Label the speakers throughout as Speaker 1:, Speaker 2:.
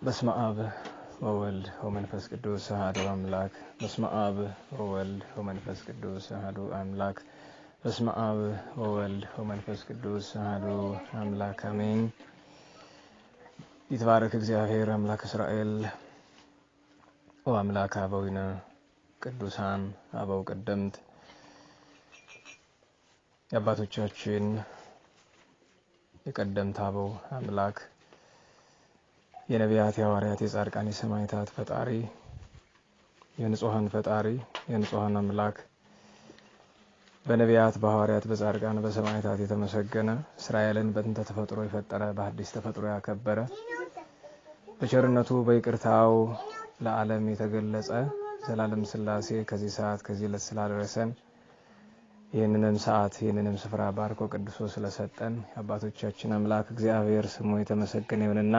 Speaker 1: በስመ አብ ወወልድ ወመንፈስ ቅዱስ አሐዱ አምላክ። በስመ አብ ወወልድ ወመንፈስ ቅዱስ አሐዱ አምላክ። በስመ አብ ወወልድ ወመንፈስ ቅዱስ አሐዱ አምላክ አሜን። ይትባረክ እግዚአብሔር አምላክ እስራኤል ወአምላክ አበዊነ ቅዱሳን አበው ቀደምት። የአባቶቻችን የቀደምት አበው አምላክ የነቢያት የሐዋርያት የጻድቃን የሰማዕታት ፈጣሪ የንጹሃን ፈጣሪ የንጹሃን አምላክ በነቢያት በሐዋርያት በጻድቃን በሰማዕታት የተመሰገነ እስራኤልን በጥንተ ተፈጥሮ የፈጠረ በአዲስ ተፈጥሮ ያከበረ በቸርነቱ በይቅርታው ለዓለም የተገለጸ ዘላለም ሥላሴ ከዚህ ሰዓት ከዚህ ዕለት ስላደረሰን ይህንንም ሰዓት ይህንንም ስፍራ ባርኮ ቅዱሶ ስለሰጠን አባቶቻችን አምላክ እግዚአብሔር ስሙ የተመሰገነ ይሁንና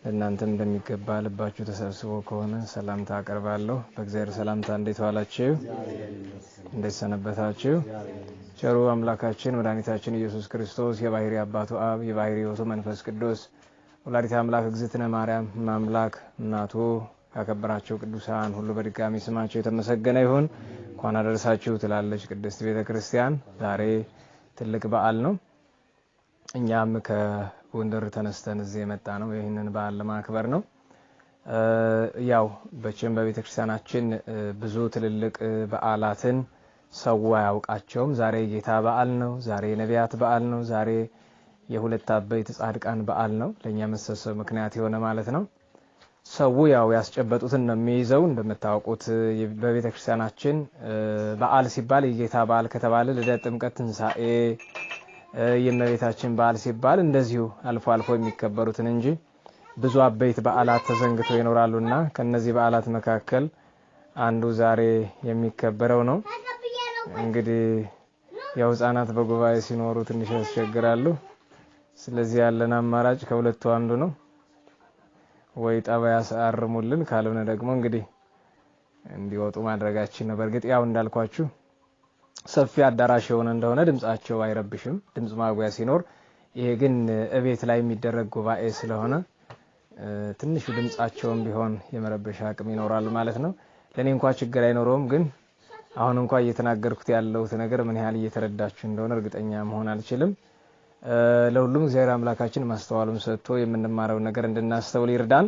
Speaker 1: ለእናንተም እንደሚገባ ልባችሁ ተሰብስቦ ከሆነ ሰላምታ አቀርባለሁ። በእግዚአብሔር ሰላምታ እንዴት ዋላችሁ? እንዴት ሰነበታችሁ? ቸሩ አምላካችን መድኃኒታችን ኢየሱስ ክርስቶስ የባሕርይ አባቱ አብ የባሕርይ ሕይወቱ መንፈስ ቅዱስ ወላዲተ አምላክ እግዝእትነ ማርያም አምላክ እናቱ ያከበራቸው ቅዱሳን ሁሉ በድጋሚ ስማቸው የተመሰገነ ይሁን። እንኳን አደረሳችሁ ትላለች ቅድስት ቤተክርስቲያን። ዛሬ ትልቅ በዓል ነው። እኛም ከጎንደር ተነስተን እዚህ የመጣ ነው ይህንን በዓል ለማክበር ነው። ያው በቸም በቤተክርስቲያናችን ብዙ ትልልቅ በዓላትን ሰው አያውቃቸውም። ዛሬ ጌታ በዓል ነው። ዛሬ ነቢያት በዓል ነው። ዛሬ የሁለት አበይት ጻድቃን በዓል ነው። ለኛ መሰሰብ ምክንያት የሆነ ማለት ነው። ሰው ያው ያስጨበጡትን ነው የሚይዘው። እንደምታውቁት በቤተክርስቲያናችን በዓል ሲባል የጌታ በዓል ከተባለ ልደት፣ ጥምቀት፣ ትንሳኤ የእመቤታችን በዓል ሲባል እንደዚሁ አልፎ አልፎ የሚከበሩትን እንጂ ብዙ አበይት በዓላት ተዘንግተው ይኖራሉና ከነዚህ በዓላት መካከል አንዱ ዛሬ የሚከበረው ነው። እንግዲህ ያው ሕፃናት በጉባኤ ሲኖሩ ትንሽ ያስቸግራሉ። ስለዚህ ያለን አማራጭ ከሁለቱ አንዱ ነው። ወይ ጠባይ ያሳርሙልን ካልሆነ ደግሞ እንግዲህ እንዲወጡ ማድረጋችን ነው። በእርግጥ ያው እንዳልኳችሁ ሰፊ አዳራሽ የሆነ እንደሆነ ድምጻቸው አይረብሽም፣ ድምጽ ማጉያ ሲኖር። ይሄ ግን እቤት ላይ የሚደረግ ጉባኤ ስለሆነ ትንሽ ድምጻቸውም ቢሆን የመረበሻ አቅም ይኖራል ማለት ነው። ለኔ እንኳን ችግር አይኖረውም፣ ግን አሁን እንኳን እየተናገርኩት ያለው ነገር ምን ያህል እየተረዳችሁ እንደሆነ እርግጠኛ መሆን አልችልም። ለሁሉም እግዚአብሔር አምላካችን ማስተዋሉን ሰጥቶ የምንማረው ነገር እንድናስተውል ይርዳን።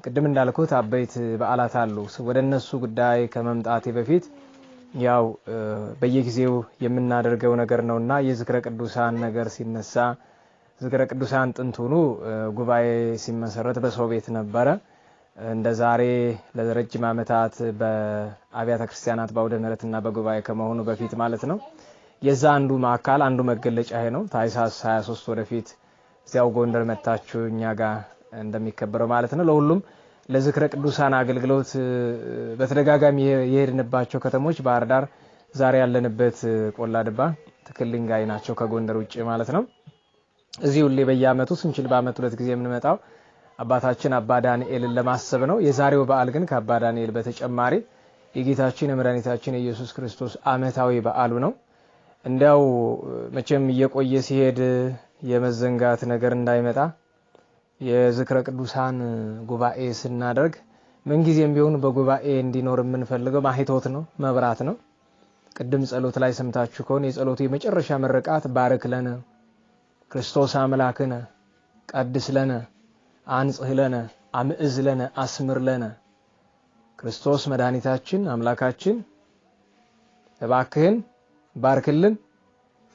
Speaker 1: ቅድም እንዳልኩት አበይት በዓላት አሉ። ወደነሱ ጉዳይ ከመምጣቴ በፊት ያው በየጊዜው የምናደርገው ነገር ነውና የዝክረ ቅዱሳን ነገር ሲነሳ ዝክረ ቅዱሳን ጥንቱኑ ጉባኤ ሲመሰረት በሰው ቤት ነበረ። እንደ ዛሬ ለረጅም ዓመታት በአብያተ ክርስቲያናት በአውደ ምሕረትና በጉባኤ ከመሆኑ በፊት ማለት ነው። የዛ አንዱ ማዕከል አንዱ መገለጫ ይሄ ነው። ታኅሳስ 23 ወደፊት እዚያው ጎንደር መጣችሁ እኛ ጋር እንደሚከበረው ማለት ነው። ለሁሉም ለዝክረ ቅዱሳን አገልግሎት በተደጋጋሚ የሄድንባቸው ከተሞች ባህር ዳር፣ ዛሬ ያለንበት ቆላ ድባ፣ ትክልንጋይ ናቸው ከጎንደር ውጪ ማለት ነው። እዚህ ሁሌ በየዓመቱ ስንችል በዓመት 2 ጊዜ የምንመጣው አባታችን አባ ዳንኤልን ለማሰብ ነው። የዛሬው በዓል ግን ከአባ ዳንኤል በተጨማሪ የጌታችን የመድኃኒታችን የኢየሱስ ክርስቶስ ዓመታዊ በዓሉ ነው። እንዲያው መቼም እየቆየ ሲሄድ የመዘንጋት ነገር እንዳይመጣ የዝክረ ቅዱሳን ጉባኤ ስናደርግ ምንጊዜም ቢሆን በጉባኤ እንዲኖር የምንፈልገው ማኅቶት ነው፣ መብራት ነው። ቅድም ጸሎት ላይ ሰምታችሁ ከሆነ የጸሎቱ የመጨረሻ ምርቃት ባርክ ለነ ክርስቶስ አምላክነ ቀድስ ለነ አንጽህ ለነ አምዕዝ ለነ አስምር ለነ። ክርስቶስ መድኃኒታችን አምላካችን እባክህን ባርክልን፣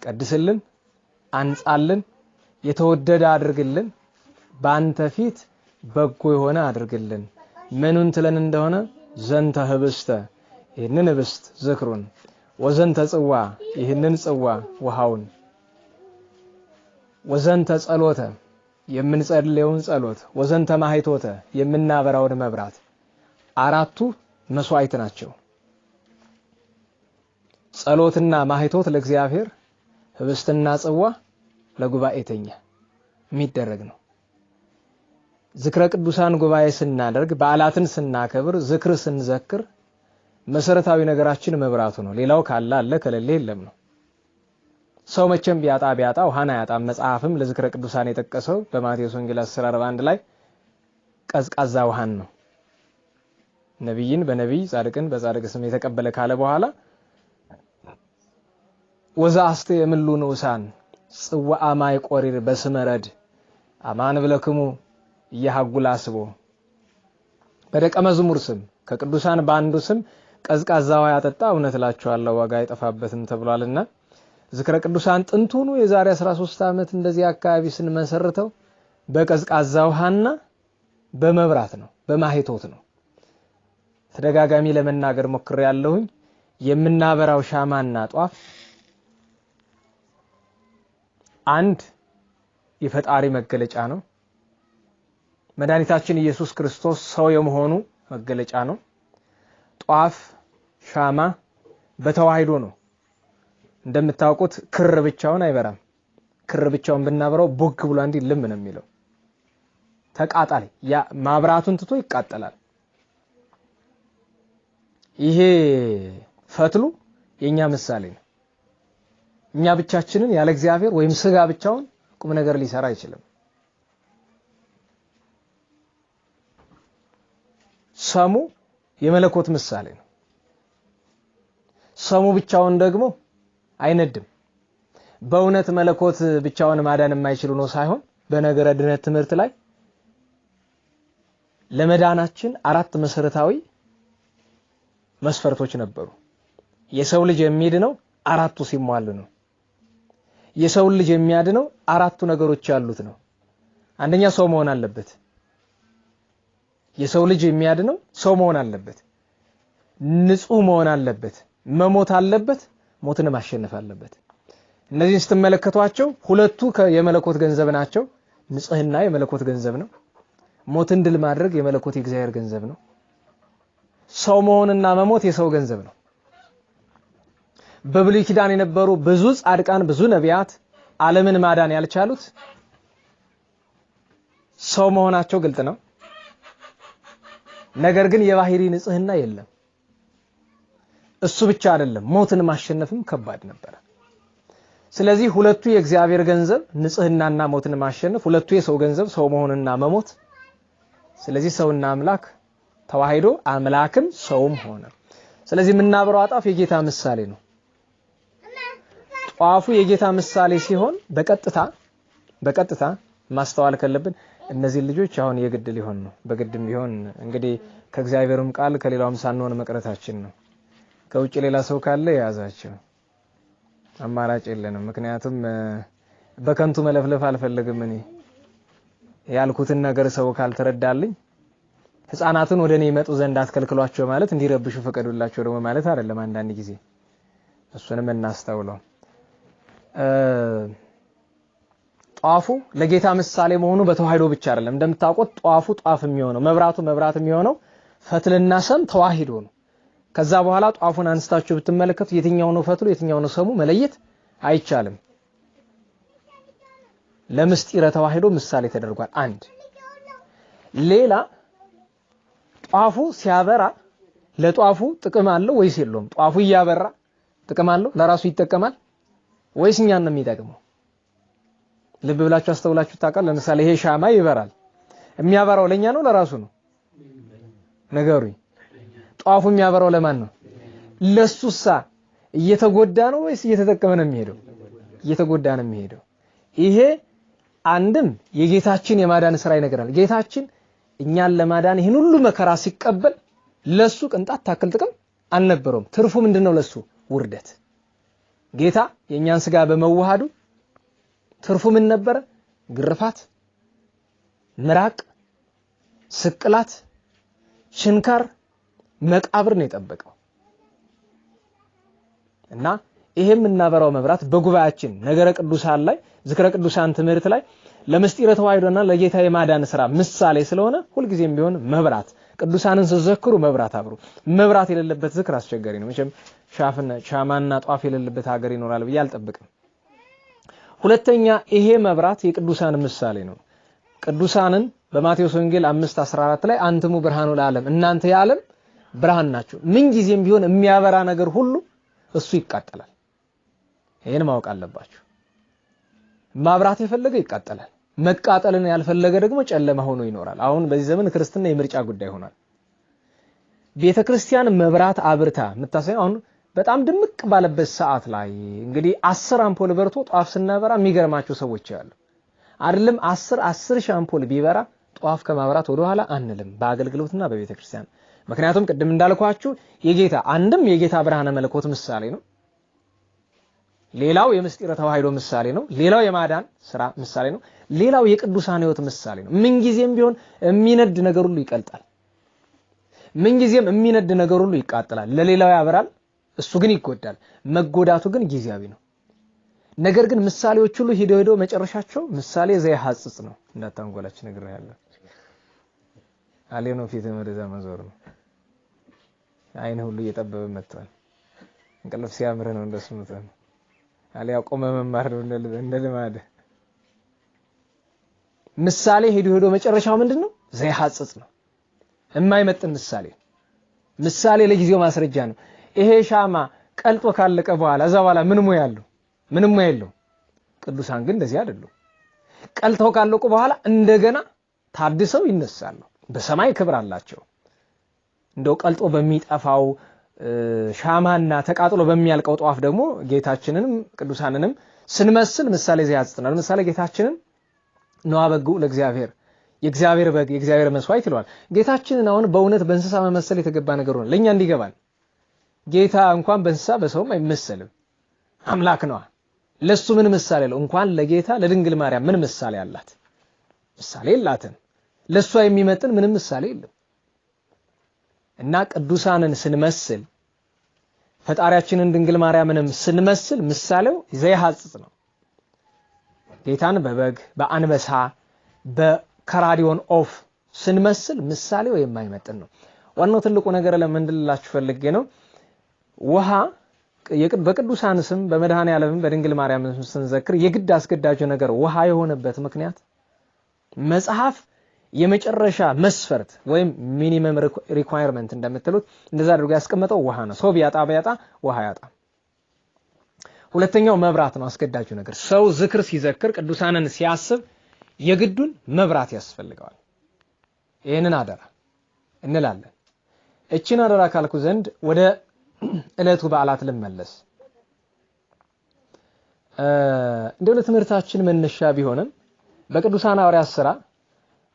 Speaker 1: ቀድስልን፣ አንጻልን፣ የተወደደ አድርግልን፣ ባንተ ፊት በጎ የሆነ አድርግልን። ምኑን ትለን እንደሆነ ዘንተ ህብስተ ይህንን ህብስት ዝክሩን፣ ወዘንተ ጽዋ ይህንን ጽዋ ውሃውን፣ ወዘንተ ጸሎተ የምንጸልየውን ጸሎት፣ ወዘንተ ማኅቶተ የምናበራውን መብራት። አራቱ መስዋዕት ናቸው። ጸሎትና ማኅቶት ለእግዚአብሔር፣ ህብስትና ጽዋ ለጉባኤተኛ የሚደረግ ነው። ዝክረ ቅዱሳን ጉባኤ ስናደርግ በዓላትን ስናከብር ዝክር ስንዘክር መሰረታዊ ነገራችን መብራቱ ነው። ሌላው ካለ አለ ከሌለ የለም ነው። ሰው መቼም ቢያጣ ውሃን አያጣም። መጽሐፍም ለዝክረ ቅዱሳን የጠቀሰው በማቴዎስ ወንጌል 10:41 ላይ ቀዝቃዛ ውሃን ነው። ነብይን በነብይ ጻድቅን በጻድቅ ስም የተቀበለ ካለ በኋላ ወዛአስተ የምሉ ንዑሳን ጽዋአ ማይ ቆሪር በስመረድ አማን ብለክሙ ይያሐጉላስቦ በደቀ መዝሙር ስም ከቅዱሳን በአንዱ ስም ቀዝቃዛ ውሃ ያጠጣ እውነት እላችኋለሁ ዋጋ አይጠፋበትም ተብሏልና ዝክረ ቅዱሳን ጥንቱኑ የዛሬ 13 ዓመት እንደዚህ አካባቢ ስንመሰርተው በቀዝቃዛ ውሃና በመብራት ነው፣ በማህቶት ነው። ተደጋጋሚ ለመናገር ሞክሬ ያለሁኝ የምናበራው ሻማና ጧፍ አንድ የፈጣሪ መገለጫ ነው። መድኃኒታችን ኢየሱስ ክርስቶስ ሰው የመሆኑ መገለጫ ነው። ጧፍ ሻማ በተዋህዶ ነው። እንደምታውቁት ክር ብቻውን አይበራም። ክር ብቻውን ብናበራው ቦግ ብሎ አንዲ ልም ነው የሚለው። ተቃጣሪ ያ ማብራቱን ትቶ ይቃጠላል። ይሄ ፈትሉ የኛ ምሳሌ ነው። እኛ ብቻችንን ያለ እግዚአብሔር ወይም ስጋ ብቻውን ቁም ነገር ሊሰራ አይችልም። ሰሙ የመለኮት ምሳሌ ነው። ሰሙ ብቻውን ደግሞ አይነድም። በእውነት መለኮት ብቻውን ማዳን የማይችል ነው ሳይሆን በነገረ ድነት ትምህርት ላይ ለመዳናችን 4 መሰረታዊ መስፈርቶች ነበሩ። የሰው ልጅ የሚድነው 4ቱ ሲሟሉ ነው። የሰው ልጅ የሚያድነው 4ቱ ነገሮች ያሉት ነው። አንደኛ ሰው መሆን አለበት። የሰው ልጅ የሚያድነው ሰው መሆን አለበት። ንጹህ መሆን አለበት። መሞት አለበት። ሞትን ማሸነፍ አለበት። እነዚህን ስትመለከቷቸው ሁለቱ የመለኮት ገንዘብ ናቸው። ንጽህና የመለኮት ገንዘብ ነው። ሞትን ድል ማድረግ የመለኮት የእግዚአብሔር ገንዘብ ነው። ሰው መሆንና መሞት የሰው ገንዘብ ነው። በብሉይ ኪዳን የነበሩ ብዙ ጻድቃን ብዙ ነቢያት ዓለምን ማዳን ያልቻሉት ሰው መሆናቸው ግልጥ ነው። ነገር ግን የባህሪ ንጽህና የለም። እሱ ብቻ አይደለም ሞትን ማሸነፍም ከባድ ነበር። ስለዚህ ሁለቱ የእግዚአብሔር ገንዘብ ንጽህናና ሞትን ማሸነፍ፣ ሁለቱ የሰው ገንዘብ ሰው መሆንና መሞት። ስለዚህ ሰውና አምላክ ተዋህዶ አምላክም ሰውም ሆነ። ስለዚህ የምናበራው ጧፍ የጌታ ምሳሌ ነው። ጧፉ የጌታ ምሳሌ ሲሆን በቀጥታ ማስተዋል ከለብን እነዚህ ልጆች አሁን የግድ ሊሆን ነው። በግድም ቢሆን እንግዲህ ከእግዚአብሔርም ቃል ከሌላውም ሳንሆን መቅረታችን ነው። ከውጭ ሌላ ሰው ካለ ያዛቸው፣ አማራጭ የለንም። ምክንያቱም በከንቱ መለፍለፍ አልፈልግም። እኔ ያልኩትን ነገር ሰው ካልተረዳልኝ ህፃናትን ወደኔ ይመጡ ዘንድ አትከልክሏቸው ማለት እንዲረብሹ ፈቀዱላቸው ደግሞ ማለት አይደለም። አንዳንድ ጊዜ እሱንም እናስተውለው። ጧፉ ለጌታ ምሳሌ መሆኑ በተዋህዶ ብቻ አይደለም። እንደምታውቁት ጧፉ ጧፍ የሚሆነው መብራት የሚሆነው ፈትልና ሰም ተዋህዶ ነው። ከዛ በኋላ ጧፉን አንስታችሁ ብትመለከቱ የትኛው ነው ፈትሉ የትኛው ነው ሰሙ መለየት አይቻልም። ለምስጢረ ተዋህዶ ምሳሌ ተደርጓል። አንድ ሌላ ጧፉ ሲያበራ ለጧፉ ጥቅም አለው ወይስ የለውም? ጧፉ ያበራ ጥቅም አለው ለራሱ ይጠቀማል ወይስ እኛን ነው የሚጠቅመው? ልብ ብላችሁ አስተውላችሁ ታውቃላችሁ? ለምሳሌ ይሄ ሻማ ይበራል። የሚያበራው ለኛ ነው ለራሱ ነው? ነገሩኝ። ጧፉ የሚያበራው ለማን ነው? ለሱሳ እየተጎዳ ነው ወይስ እየተጠቀመ ነው የሚሄደው? እየተጎዳ ነው የሚሄደው። ይሄ አንድም የጌታችን የማዳን ስራ ይነግራል። ጌታችን እኛን ለማዳን ይሄን ሁሉ መከራ ሲቀበል ለሱ ቅንጣት ታክል ጥቅም አልነበረውም። ትርፉ ምንድነው? ለሱ ውርደት። ጌታ የኛን ስጋ በመዋሃዱ ትርፉ ምን ነበር? ግርፋት፣ ምራቅ፣ ስቅላት፣ ችንካር፣ መቃብር ነው የጠበቀው። እና ይሄም እናበራው መብራት በጉባኤያችን ነገረ ቅዱሳን ላይ ዝክረ ቅዱሳን ትምህርት ላይ ለምስጢረ ተዋህዶና ለጌታ የማዳን ስራ ምሳሌ ስለሆነ ሁልጊዜም ቢሆን መብራት ቅዱሳንን ሲዘክሩ መብራት አብሩ። መብራት የሌለበት ዝክር አስቸጋሪ ነው። መቼም ሻማና ጧፍ የሌለበት ሀገር ይኖራል ብዬ አልጠብቅም። ሁለተኛ ይሄ መብራት የቅዱሳን ምሳሌ ነው። ቅዱሳንን በማቴዎስ ወንጌል 5:14 ላይ አንትሙ ብርሃኑ ለዓለም እናንተ የዓለም ብርሃን ናችሁ። ምን ጊዜም ቢሆን የሚያበራ ነገር ሁሉ እሱ ይቃጠላል። ይሄን ማወቅ አለባችሁ። ማብራት የፈለገ ይቃጠላል፣ መቃጠልን ያልፈለገ ደግሞ ጨለማ ሆኖ ይኖራል። አሁን በዚህ ዘመን ክርስትና የምርጫ ጉዳይ ሆኗል። ቤተክርስቲያን መብራት አብርታ የምታሳየው አሁን በጣም ድምቅ ባለበት ሰዓት ላይ እንግዲህ 10 አምፖል በርቶ ጧፍ ስናበራ የሚገርማቸው ሰዎች አሉ። አይደለም 10 ሺህ አምፖል ቢበራ ጧፍ ከማብራት ወደ ኋላ አንልም በአገልግሎትና በቤተክርስቲያን። ምክንያቱም ቅድም እንዳልኳችሁ የጌታ አንድም የጌታ ብርሃነ መለኮት ምሳሌ ነው፣ ሌላው የምስጢረ ተዋህዶ ምሳሌ ነው፣ ሌላው የማዳን ስራ ምሳሌ ነው፣ ሌላው የቅዱሳን ሕይወት ምሳሌ ነው። ምን ጊዜም ቢሆን የሚነድ ነገር ሁሉ ይቀልጣል፣ ምን ጊዜም የሚነድ ነገር ሁሉ ይቃጠላል። ለሌላው ያበራል፣ እሱ ግን ይጎዳል። መጎዳቱ ግን ጊዜያዊ ነው። ነገር ግን ምሳሌዎች ሁሉ ሄዶ መጨረሻቸው ምሳሌ ዘይሐጽጽ ነው። እንዳታንጎላች ነገር ያለ አሌኖ ፊት ወደዛ መዞር ነው። አይነ ሁሉ እየጠበበ መጥቷል። እንቅልፍ ሲያምር ነው እንደሱ መጣን አለ ያቆመ መማር ነው እንደ ልማድ። ምሳሌ ሄዶ መጨረሻው ምንድነው? ዘይሐጽጽ ነው። የማይመጥን ምሳሌ ለጊዜው ማስረጃ ነው። ይሄ ሻማ ቀልጦ ካለቀ በኋላ እዛ በኋላ ምን ሙያ ያለው? ምንም ሙያ የለው። ቅዱሳን ግን እንደዚህ አይደሉም። ቀልተው ካለቁ በኋላ እንደገና ታድሰው ይነሳሉ። በሰማይ ክብር አላቸው። እንደው ቀልጦ በሚጠፋው ሻማና ተቃጥሎ በሚያልቀው ጧፍ ደግሞ ጌታችንንም ቅዱሳንንም ስንመስል ምሳሌ ዘይሐጽጽናል። ምሳሌ ጌታችንን ነው አበጉ ለእግዚአብሔር የእግዚአብሔር በግ የእግዚአብሔር መስዋዕት ይለዋል። ጌታችንን አሁን በእውነት በእንስሳ መመሰል የተገባ ነገር ነው ለኛ እንዲገባን። ጌታ እንኳን በእንስሳ በሰውም አይመሰልም፣ አምላክ ነው። ለሱ ምን ምሳሌ ነው? እንኳን ለጌታ ለድንግል ማርያም ምን ምሳሌ አላት? ምሳሌ የላትም። ለሷ የሚመጥን ምንም ምሳሌ የለም። እና ቅዱሳንን ስንመስል ፈጣሪያችንን ድንግል ማርያምንም ስንመስል ምሳሌው ዘይሐጽጽ ነው። ጌታን በበግ በአንበሳ በከራዲዮን ኦፍ ስንመስል ምሳሌው የማይመጥን ነው። ዋናው ትልቁ ነገር ለምንድላችሁ ፈልጌ ነው ውሃ በቅዱሳን ስም በመድኃኔ ዓለም በድንግል ማርያም ስም ስንዘክር የግድ አስገዳጅ ነገር ውሃ የሆነበት ምክንያት መጽሐፍ የመጨረሻ መስፈርት ወይም ሚኒመም ሪኳየርመንት እንደምትሉት እንደዛ አድርጎ ያስቀመጠው ውሃ ነው። ሰው ቢያጣ ውሃ ያጣ። ሁለተኛው መብራት ነው አስገዳጁ ነገር። ሰው ዝክር ሲዘክር ቅዱሳንን ሲያስብ የግዱን መብራት ያስፈልገዋል። ይሄንን አደራ እንላለን። እቺን አደራ ካልኩ ዘንድ ወደ ዕለቱ በዓላት ልመለስ። እንደው ለትምህርታችን መነሻ ቢሆንም በቅዱሳን ሐዋርያት ሥራ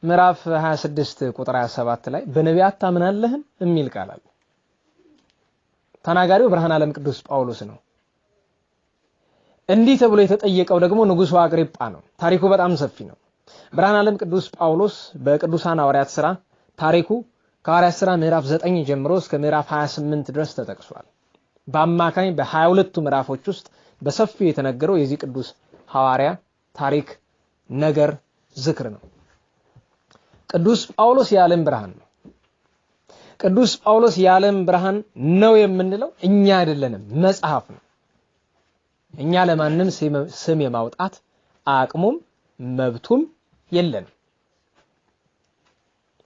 Speaker 1: ምዕራፍ 26 ቁጥር 27 ላይ በነቢያት ታምናለህ የሚል ቃል አለ። ተናጋሪው ብርሃነ ዓለም ቅዱስ ጳውሎስ ነው። እንዲህ ተብሎ የተጠየቀው ደግሞ ንጉሡ አግሪጳ ነው። ታሪኩ በጣም ሰፊ ነው። ብርሃነ ዓለም ቅዱስ ጳውሎስ በቅዱሳን ሐዋርያት ሥራ ታሪኩ ከሐዋርያት ሥራ ምዕራፍ 9 ጀምሮ እስከ ምዕራፍ 28 ድረስ ተጠቅሷል። በአማካኝ በ22ቱ ምዕራፎች ውስጥ በሰፊው የተነገረው የዚህ ቅዱስ ሐዋርያ ታሪክ ነገር ዝክር ነው። ቅዱስ ጳውሎስ የዓለም ብርሃን ነው። ቅዱስ ጳውሎስ የዓለም ብርሃን ነው የምንለው እኛ አይደለንም፣ መጽሐፍ ነው። እኛ ለማንም ስም የማውጣት አቅሙም መብቱም የለንም።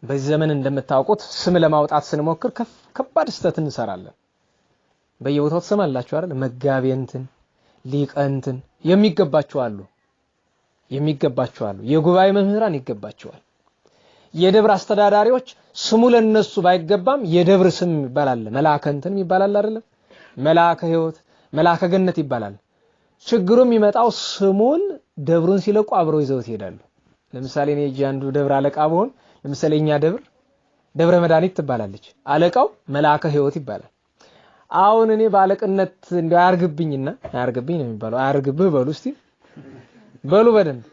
Speaker 1: በዚህ ዘመን እንደምታውቁት ስም ለማውጣት ስንሞክር ከባድ ስተት እንሰራለን። በየቦታው ተሰማላችሁ አይደል? መጋቢንትን ሊቀንትን የሚገባቸው አሉ። የጉባኤ መምህራን ይገባቸዋል። የደብር አስተዳዳሪዎች ስሙ ለነሱ ባይገባም የደብር ስም ይባላል። መላከንትን ይባላል አይደለም? መላከ ሕይወት መላከ ገነት ይባላል። ችግሩም ይመጣው ስሙን ደብሩን ሲለቁ አብረው ይዘውት ይሄዳሉ። ለምሳሌ እኔ አንዱ ደብር አለቃ ብሆን ለምሳሌ እኛ ደብረ መድኃኒት ትባላለች፣ አለቃው መላከ ሕይወት ይባላል። አሁን እኔ ባለቅነት እንደው አያርግብኝና አያርግብኝ ነው የሚባለው። አያርግብህ በሉ እስቲ በሉ በደንብ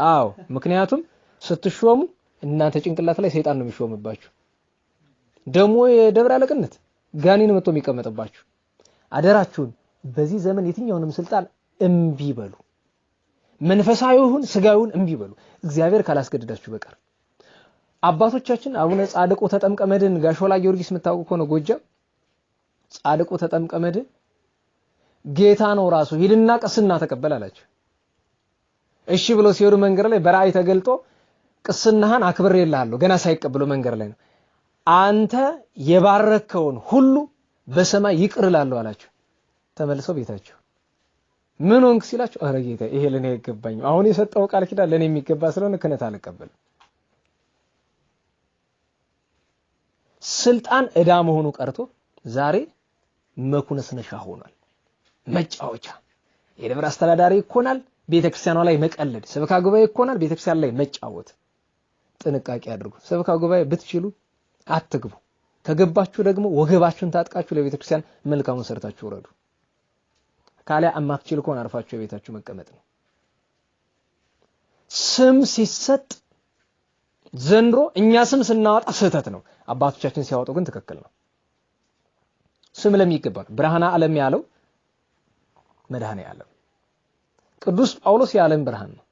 Speaker 1: አዎ። ምክንያቱም ስትሾሙ እናንተ ጭንቅላት ላይ ሰይጣን ነው የሚሾምባችሁ። ደግሞ የደብረ አለቅነት ጋኔን መጥቶ የሚቀመጥባችሁ። አደራችሁን በዚህ ዘመን የትኛውንም ስልጣን እምቢ በሉ። መንፈሳዊውን ስጋዊውን እምቢ በሉ፣ እግዚአብሔር ካላስገደዳችሁ በቀር። አባቶቻችን አቡነ ጻድቁ ተጠምቀ መድኅን ጋሾላ ጊዮርጊስ የምታውቁ ከሆነ ጎጃም ጻድቁ ተጠምቀ መድኅን ጌታ ነው ራሱ ሂድና ቅስና ተቀበል አላቸው። እሺ ብሎ ሲወሩ መንገር ላይ በራእይ ተገልጦ ቅስናህን አክብሬልሃለሁ ገና ሳይቀበሉ መንገር ላይ ነው። አንተ የባረከውን ሁሉ በሰማይ ይቅር እላለሁ አላቸው። ተመልሰው ቤታቸው ምን ሆንክ ሲላቸው አረ ጌታ ይሄ ለኔ አይገባኝም አሁን የሰጠው ቃል ኪዳን ለኔ የሚገባ ስለሆነ ክህነት አልቀበልም ስልጣን ዕዳ መሆኑ ቀርቶ ዛሬ መኩነስነሻ ሆኗል መጫወቻ የደብር አስተዳዳሪ ይኮናል ቤተክርስቲያኗ ላይ መቀለድ ሰበካ ጉባኤ ይኮናል ቤተክርስቲያን ላይ መጫወት ጥንቃቄ አድርጉ ሰበካ ጉባኤ ብትችሉ አትግቡ ከገባችሁ ደግሞ ወገባችሁን ታጥቃችሁ ለቤተክርስቲያን መልካሙን ሰርታችሁ ወረዱ ካለ አማትችል ኮን አርፋችሁ ቤታችሁ መቀመጥ ነው ስም ሲሰጥ ዘንድሮ እኛ ስም ስናወጣ ስህተት ነው አባቶቻችን ሲያወጡ ግን ትክክል ነው ስም ለሚገባ ብርሃነ ዓለም ያለው መድኃኔ ዓለም ቅዱስ ጳውሎስ የዓለም ብርሃን ነው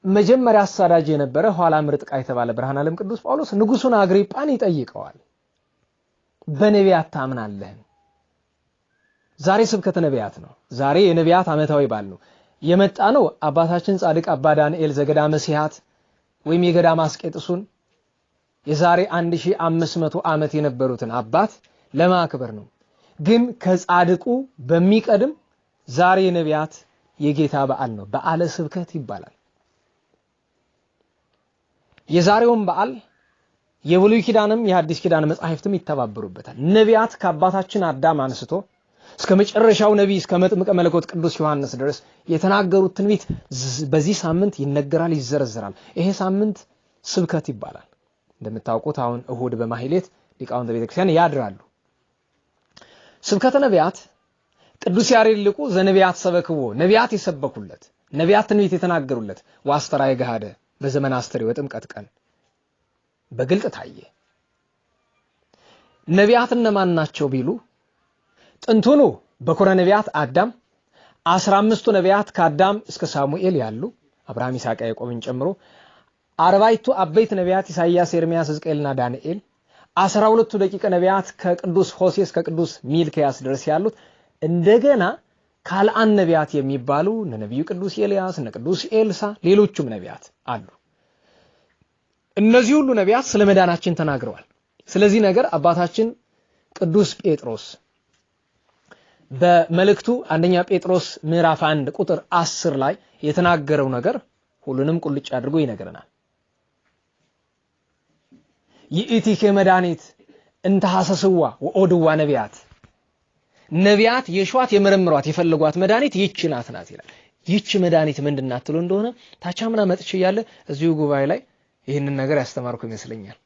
Speaker 1: መጀመሪያ አሳዳጅ የነበረ ኋላ ምርጥቃ የተባለ ብርሃነ ዓለም ቅዱስ ጳውሎስ ንጉሱን አግሪጳን ይጠይቀዋል በነቢያት ታምናለህ ዛሬ ስብከተ ነቢያት ነው ዛሬ የነቢያት ዓመታዊ በዓል ነው የመጣ ነው አባታችን ጻድቅ አባ ዳንኤል ዘገዳመ ሲሃት ወይም የገዳመ አስቄጥሱን የዛሬ 1500 ዓመት የነበሩትን አባት ለማክበር ነው ግን ከጻድቁ በሚቀድም ዛሬ ነቢያት የጌታ በዓል ነው በዓለ ስብከት ይባላል የዛሬውን በዓል የብሉይ ኪዳንም የሐዲስ ኪዳን መጻሕፍትም ይተባበሩበታል ነቢያት ከአባታችን አዳም አንስቶ እስከ መጨረሻው ነብይ እስከ መጥምቀ መለኮት ቅዱስ ዮሐንስ ድረስ የተናገሩት ትንቢት በዚህ ሳምንት ይነገራል ይዘረዘራል ይሄ ሳምንት ስብከት ይባላል እንደምታውቁት አሁን እሁድ በማህሌት ሊቃውንተ ቤተክርስቲያን ያድራሉ ስብከተ ነቢያት ቅዱስ ያሬድ ሊቁ ዘነቢያት ሰበክዎ ነቢያት የሰበኩለት ነቢያት ትንቢት የተናገሩለት ዋስተራየ ገሃደ በዘመን አስተርእዮ ጥምቀት ቀን በግልጥ ታየ ነቢያት እነማን ናቸው ቢሉ ጥንቱኑ በኩረ ነቢያት አዳም 15ቱ ነቢያት ከአዳም እስከ ሳሙኤል ያሉ አብርሃም ይስሐቅ ያዕቆብን ጨምሮ 40ቱ አበይት ነቢያት ኢሳይያስ ኤርምያስ ሕዝቅኤልና ዳንኤል 12ቱ ደቂቀ ነቢያት ከቅዱስ ሆሴዕ እስከ ቅዱስ ሚልክያስ ድረስ ያሉት እንደገና ካልአን ነቢያት የሚባሉ ነብዩ ቅዱስ ኤልያስ እና ቅዱስ ኤልሳ ሌሎችም ነቢያት አሉ እነዚህ ሁሉ ነቢያት ስለ መዳናችን ተናግረዋል ስለዚህ ነገር አባታችን ቅዱስ ጴጥሮስ በመልእክቱ አንደኛ ጴጥሮስ ምዕራፍ 1 ቁጥር 10 ላይ የተናገረው ነገር ሁሉንም ቁልጭ አድርጎ ይነገረናል ይእቲከ መድኃኒት እንተ ሐሰስዋ ወኦድዋ ነቢያት የሿት የመረምሯት የፈለጓት መድኃኒት ይህች ናት ይላል ይህች መድኃኒት ምንድናት ትሉ እንደሆነ ታቻምና መጥቼ ያለ እዚሁ ጉባኤ ላይ ይህንን ነገር ያስተማርኩ ይመስለኛል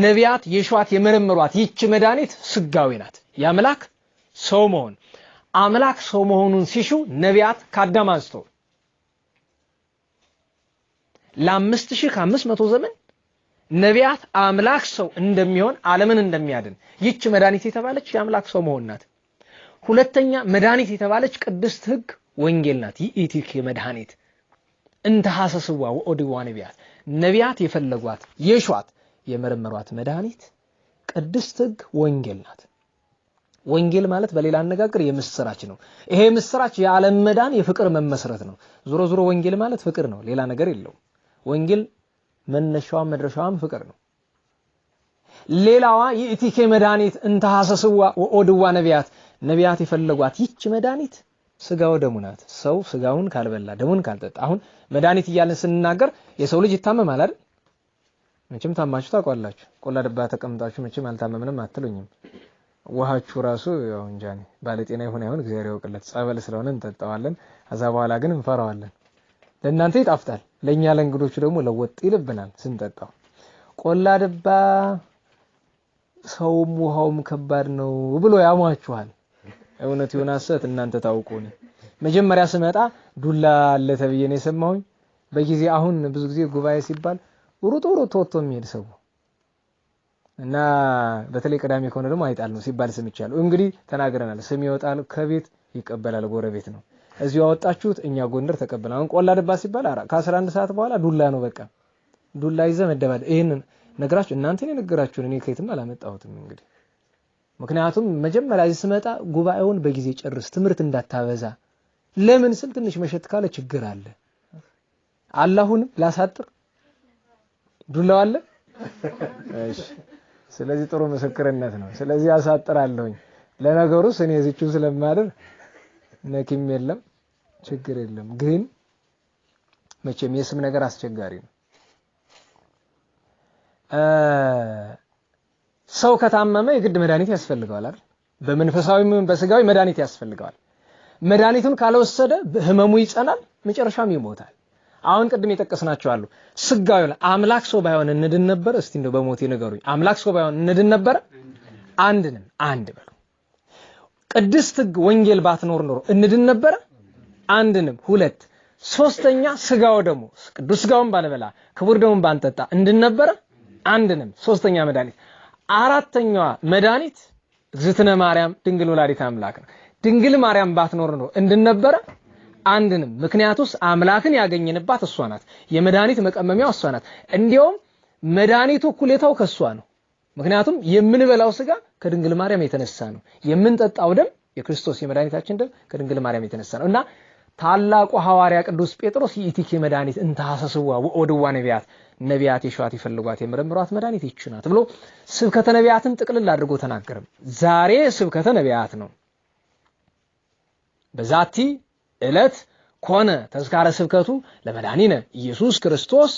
Speaker 1: ነቢያት የሿት የመረምሯት ይህች መድኃኒት ስጋዊ ናት ያምላክ ሰው መሆን አምላክ ሰው መሆኑን ሲሹ ነቢያት ከአዳም አንስቶ ለ5500 ዘመን ነቢያት አምላክ ሰው እንደሚሆን ዓለምን እንደሚያድን ይህች መድኃኒት የተባለች ያምላክ ሰው መሆን ናት ሁለተኛ መድኃኒት የተባለች ቅድስት ሕግ ወንጌል ናት ይእቲከ መድኃኒት እንተ ሐሰስዋ ወኦድዋ ነቢያት የፈለጓት የሿት የመረመሯት መድኃኒት ቅድስት ሕግ ወንጌል ናት ወንጌል ማለት በሌላ አነጋገር የምስራች ነው ይሄ ምስራች የዓለም መዳን የፍቅር መመስረት ነው ዞሮ ዞሮ ወንጌል ማለት ፍቅር ነው ሌላ ነገር የለውም ወንጌል መነሻው መድረሻውም ፍቅር ነው ሌላዋ ይእቲከ መድኃኒት እንተ ሐሰስዋ ወኦድዋ ነቢያት የፈለጓት ይህች መድኃኒት ስጋው ደሙ ናት ሰው ስጋውን ካልበላ ደሙን ካልጠጣ አሁን መድኃኒት እያልን ስንናገር የሰው ልጅ ይታመማል አይደል መቼም ታማችሁ ታውቃላችሁ ቆላ ድባ ተቀምጣችሁ መቼም አልታመምንም አትሉኝም ውሃችሁ ራሱ ያው እንጃኔ ባለጤና ይሁን እግዚአብሔር ያውቅለት ጸበል ስለሆነ እንጠጣዋለን ከዛ በኋላ ግን እንፈራዋለን ለእናንተ ይጣፍጣል ለኛ ለእንግዶቹ ደግሞ ለወጥ ይልብናል ስንጠጣው ቆላ ድባ ሰውም ውሃውም ከባድ ነው ብሎ ያሟችኋል እውነት ይሆናሰት እናንተ ታውቁኝ መጀመሪያ ስመጣ ዱላ አለ ተብዬ ነው የሰማሁኝ በጊዜ አሁን ብዙ ጊዜ ጉባኤ ሲባል ሩጦ ወጥቶ የሚሄድ ሰው እና በተለይ ቀዳሚ ከሆነ ደግሞ አይጣል ነው ሲባል ስምቻለሁ እንግዲህ ተናግረናል ስም ይወጣል ከቤት ይቀበላል ጎረቤት ነው እዚሁ አወጣችሁት እኛ ጎንደር ተቀበላን አሁን ቆላ ድባ ሲባል ከ11 ሰዓት በኋላ ዱላ ነው በቃ ዱላ ይዘ መደባል ይሄንን ነግራችሁ እናንተን የነገራችሁን እኔ ከየትም አላመጣሁትም እንግዲህ ምክንያቱም መጀመሪያ እዚህ ስመጣ ጉባኤውን በጊዜ ጨርስ ትምህርት እንዳታበዛ ለምን ስል ትንሽ መሸት ካለ ችግር አለ አላሁን ላሳጥር ዱላው አለ እሺ ስለዚህ ጥሩ ምስክርነት ነው ስለዚህ አሳጥራለሁኝ ለነገሩስ እኔ እዚቹ ስለማድር ነኪም የለም ችግር የለም። ግን መቼም የስም ነገር አስቸጋሪ ነው። ሰው ከታመመ የግድ መድኃኒት ያስፈልገዋል አይደል? በመንፈሳዊም በስጋዊ መድኃኒት ያስፈልገዋል። መድኃኒቱን ካልወሰደ ህመሙ ይጸናል፣ መጨረሻም ይሞታል። አሁን ቅድም የጠቀስናቸው አሉ። ስጋዊ አምላክ ሰው ባይሆን እንድን ነበር። እስቲ እንደው በሞቴ ንገሩኝ፣ አምላክ ሰው ባይሆን እንድን ነበር? አንድ በሉ። ቅድስት ሕግ ወንጌል ባትኖር ኖሮ እንድን ነበር? አንድንም። ሁለት ሶስተኛ ስጋው ደግሞ ቅዱስ ስጋውን ባንበላ ክቡር ደሙን ባንጠጣ እንድን ነበር? አንድንም። ሶስተኛ መድኃኒት። አራተኛዋ መድኃኒት እግዝእትነ ማርያም ድንግል ወላዲተ አምላክ ነው። ድንግል ማርያም ባትኖር ነው እንድን ነበር? አንድንም። ምክንያቱስ አምላክን ያገኘንባት እሷ ናት። የመድኃኒት መቀመሚያው እሷ ናት። እንዲያውም መድኃኒቱ ኩሌታው ከሷ ነው። ምክንያቱም የምንበላው ስጋ ከድንግል ማርያም የተነሳ ነው። የምንጠጣው ደም የክርስቶስ የመድኃኒታችን ደም ከድንግል ማርያም የተነሳ ነው። እና ታላቁ ሐዋርያ ቅዱስ ጴጥሮስ ይእቲኪ መድኃኒት እንታሰስዋ ወድዋ ነቢያት የሸዋት ይፈልጓት የመረምሯት መድኃኒት ይችናት ብሎ ስብከተ ነቢያትን ጥቅልል አድርጎ ተናገረም። ዛሬ ስብከተ ነቢያት ነው። በዛቲ ዕለት ኮነ ተዝካረ ስብከቱ ለመድኃኒነ ኢየሱስ ክርስቶስ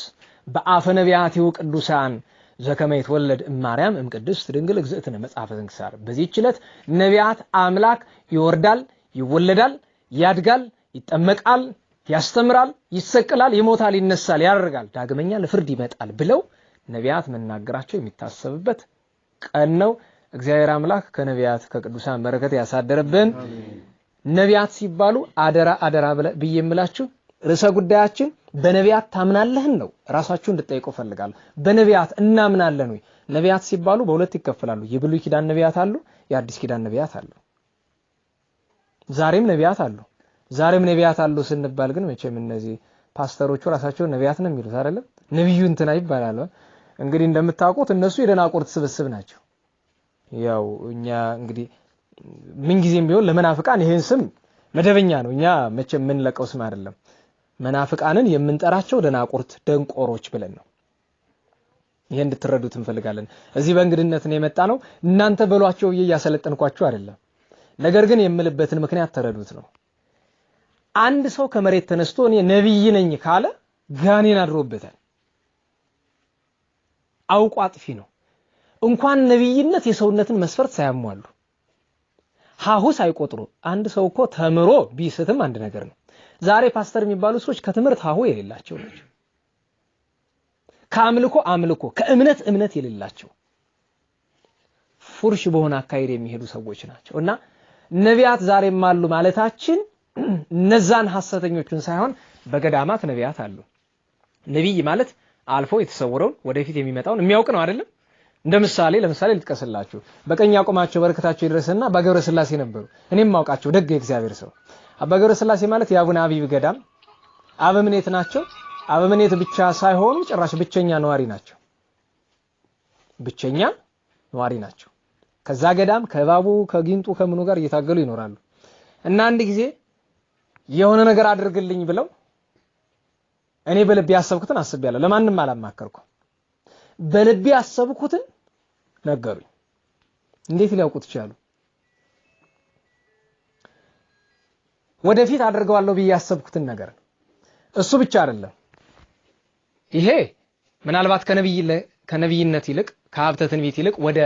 Speaker 1: በአፈ ነቢያቲሁ ቅዱሳን ዘከመ ይትወለድ እማርያም እምቅድስት ድንግል እግዝእትነ መጽሐፈ ስንክሳር። በዚህች ዕለት ነቢያት አምላክ ይወርዳል፣ ይወለዳል፣ ያድጋል፣ ይጠመቃል፣ ያስተምራል፣ ይሰቅላል፣ ይሞታል፣ ይነሳል፣ ያደርጋል፣ ዳግመኛ ለፍርድ ይመጣል ብለው ነቢያት መናገራቸው የሚታሰብበት ቀን ነው። እግዚአብሔር አምላክ ከነቢያት ከቅዱሳን በረከት ያሳደረብን። ነቢያት ሲባሉ አደራ ብዬ የምላችሁ ርዕሰ ጉዳያችን በነቢያት ታምናለህን ነው። ራሳችሁ እንድትጠይቁ ፈልጋለሁ። በነቢያት እናምናለን ወይ? ነቢያት ሲባሉ በሁለት ይከፈላሉ። የብሉይ ኪዳን ነቢያት አሉ፣ የአዲስ ኪዳን ነቢያት አሉ። ዛሬም ነቢያት አሉ ስንባል ግን መቼም እነዚህ ፓስተሮቹ ራሳቸው ነቢያት ነው የሚሉት አይደለም። ነብዩ እንትና ይባላል። እንግዲህ እንደምታውቁት እነሱ የደናቁርት ስብስብ ናቸው። ያው እኛ እንግዲህ ምን ጊዜም ቢሆን ለመናፍቃን ይሄን ስም መደበኛ ነው። እኛ መቼም ምን ለቀው ስም አይደለም። መናፍቃንን የምንጠራቸው ደናቁርት ደንቆሮች ብለን ነው። ይሄን እንድትረዱት እንፈልጋለን። እዚህ በእንግድነት ነው የመጣ ነው። እናንተ በሏቸው እያሰለጠንኳችሁ አይደለም። ነገር ግን የምልበትን ምክንያት ተረዱት ነው። አንድ ሰው ከመሬት ተነስቶ እኔ ነብይ ነኝ ካለ ጋኔን አድሮበታል። አውቆ አጥፊ ነው። እንኳን ነብይነት የሰውነትን መስፈርት ሳያሟሉ ሀሁ ሳይቆጥሩ አንድ ሰው እኮ ተምሮ ቢስትም አንድ ነገር ነው። ዛሬ ፓስተር የሚባሉ ሰዎች ከትምህርት ሀሁ የሌላቸው ናቸው። ከአምልኮ ከእምነት የሌላቸው ፉርሽ በሆነ አካሄድ የሚሄዱ ሰዎች ናቸው። እና ነቢያት ዛሬም አሉ ማለታችን እነዛን ሐሰተኞቹን ሳይሆን በገዳማት ነቢያት አሉ። ነብይ ማለት አልፎ የተሰወረውን ወደፊት የሚመጣውን የሚያውቅ ነው አይደለም? ለምሳሌ ልጥቀስላችሁ። በቀኝ ያቆማቸው በረከታቸው ይድረስና በገብረ ስላሴ ነበሩ። እኔም ማውቃቸው ደግ የእግዚአብሔር ሰው አባ ገብረ ስላሴ ማለት የአቡነ አቢብ ገዳም አበምኔት ናቸው። አበምኔት ብቻ ሳይሆኑ ጭራሽ ብቸኛ ነዋሪ ናቸው። ከዛ ገዳም ከባቡ ከጊንጡ ከምኑ ጋር እየታገሉ ይኖራሉ። እና አንድ ጊዜ የሆነ ነገር አድርግልኝ ብለው እኔ በልቤ ያሰብኩትን አስቤያለሁ። ለማንም አላማከርኩም። በልቤ ያሰብኩትን ነገሩኝ። እንዴት ሊያውቁት ይችላሉ? ወደፊት አድርገዋለሁ ብዬ ያሰብኩትን ነገር እሱ ብቻ አይደለም። ይሄ ምናልባት ከነብይነት ይልቅ ከሀብተ ትንቢት ይልቅ ወደ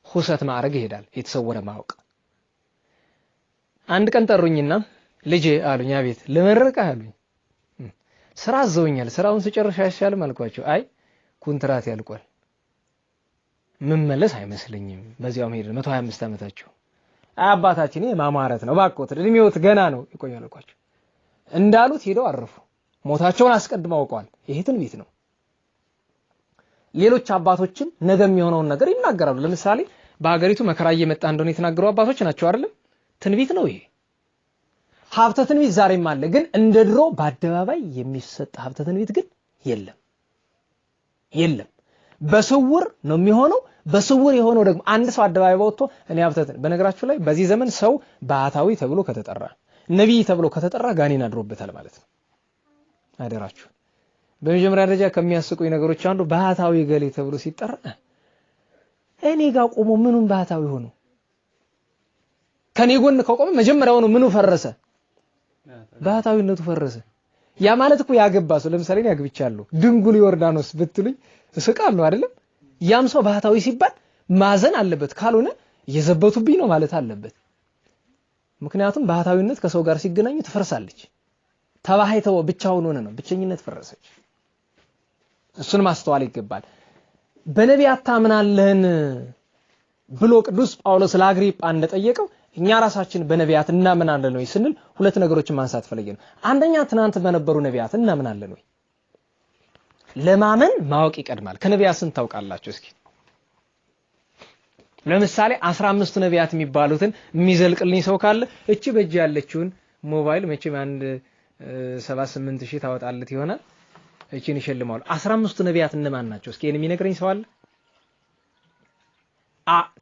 Speaker 1: ሁሰት ማዕረግ ይሄዳል። የተሰወረ ማወቅ። አንድ ቀን ጠሩኝና ልጄ አሉኝ። አቤት። ልመረቅህ አሉኝ። ስራ አዘውኛል። ስራውን ስጨርሽ አይሻልም አልኳቸው። አይ ኮንትራት ያልቋል፣ መመለስ አይመስለኝም። በዚያው መሄድ 125 ዓመታቸው። አባታችን ማማረት ነው ባቆት እድሜዎት ገና ነው ይቆያል አልኳቸው። እንዳሉት ሄደው አረፉ። ሞታቸውን አስቀድመው አውቀዋል። ይሄ ትንቢት ነው። ሌሎች አባቶችም ነገ የሚሆነውን ነገር ይናገራሉ። ለምሳሌ በአገሪቱ መከራ እየመጣ እንደሆነ የተናገሩ አባቶች ናቸው አይደለም? ትንቢት ነው ይሄ። ሀብተ ትንቢት ዛሬም አለ፣ ግን እንደ ድሮ በአደባባይ የሚሰጥ ሀብተ ትንቢት ግን የለም። በስውር ነው የሚሆነው። በስውር የሆነው ደግሞ አንድ ሰው አደባባይ ወጥቶ እኔ ሀብተ ትንቢት። በነገራችሁ ላይ በዚህ ዘመን ሰው ባህታዊ ተብሎ ከተጠራ ነብይ ተብሎ ከተጠራ ጋኔን አድሮበታል ማለት ነው። አደራችሁ። በመጀመሪያ ደረጃ ከሚያስቁኝ ነገሮች አንዱ ባህታዊ ገሌ ተብሎ ሲጠራ እኔ ጋር ቆሞ ምኑን ባህታዊ ሆኖ ከኔ ጎን ከቆመ መጀመሪያው ነው ምኑ ፈረሰ? ባህታዊነቱ ፈረሰ። ያ ማለት እኮ ያገባ ሰው ለምሳሌ እኔ ያግብቻለሁ ድንጉል ዮርዳኖስ ብትሉኝ እስቃለሁ አይደለም? ያም ሰው ባህታዊ ሲባል ማዘን አለበት፣ ካልሆነ እየዘበቱብኝ ነው ማለት አለበት። ምክንያቱም ባህታዊነት ከሰው ጋር ሲገናኙ ትፈርሳለች። ተባሃይተው ብቻውን ሆነ ነው ብቸኝነት ፈረሰች። እሱን ማስተዋል ይገባል። በነቢያት ታምናለህን ብሎ ቅዱስ ጳውሎስ ለአግሪጳ እንደጠየቀው እኛ ራሳችን በነቢያት እናምናለን ወይ ስንል ሁለት ነገሮችን ማንሳት ፈልጌ ነው። አንደኛ ትናንት በነበሩ ነቢያት እናምናለን ወይ? ለማመን ማወቅ ይቀድማል። ከነቢያት ስንት ታውቃላችሁ እስኪ? ለምሳሌ 15 ነቢያት የሚባሉትን የሚዘልቅልኝ ሰው ካለ እቺ በእጅ ያለችውን ሞባይል መቼም አንድ 78000 ታወጣለት ይሆናል። እቺን ይሸልማሉ። 15 ነቢያት እነማን ናቸው እስኪ? እኔ የሚነግረኝ ሰው አለ?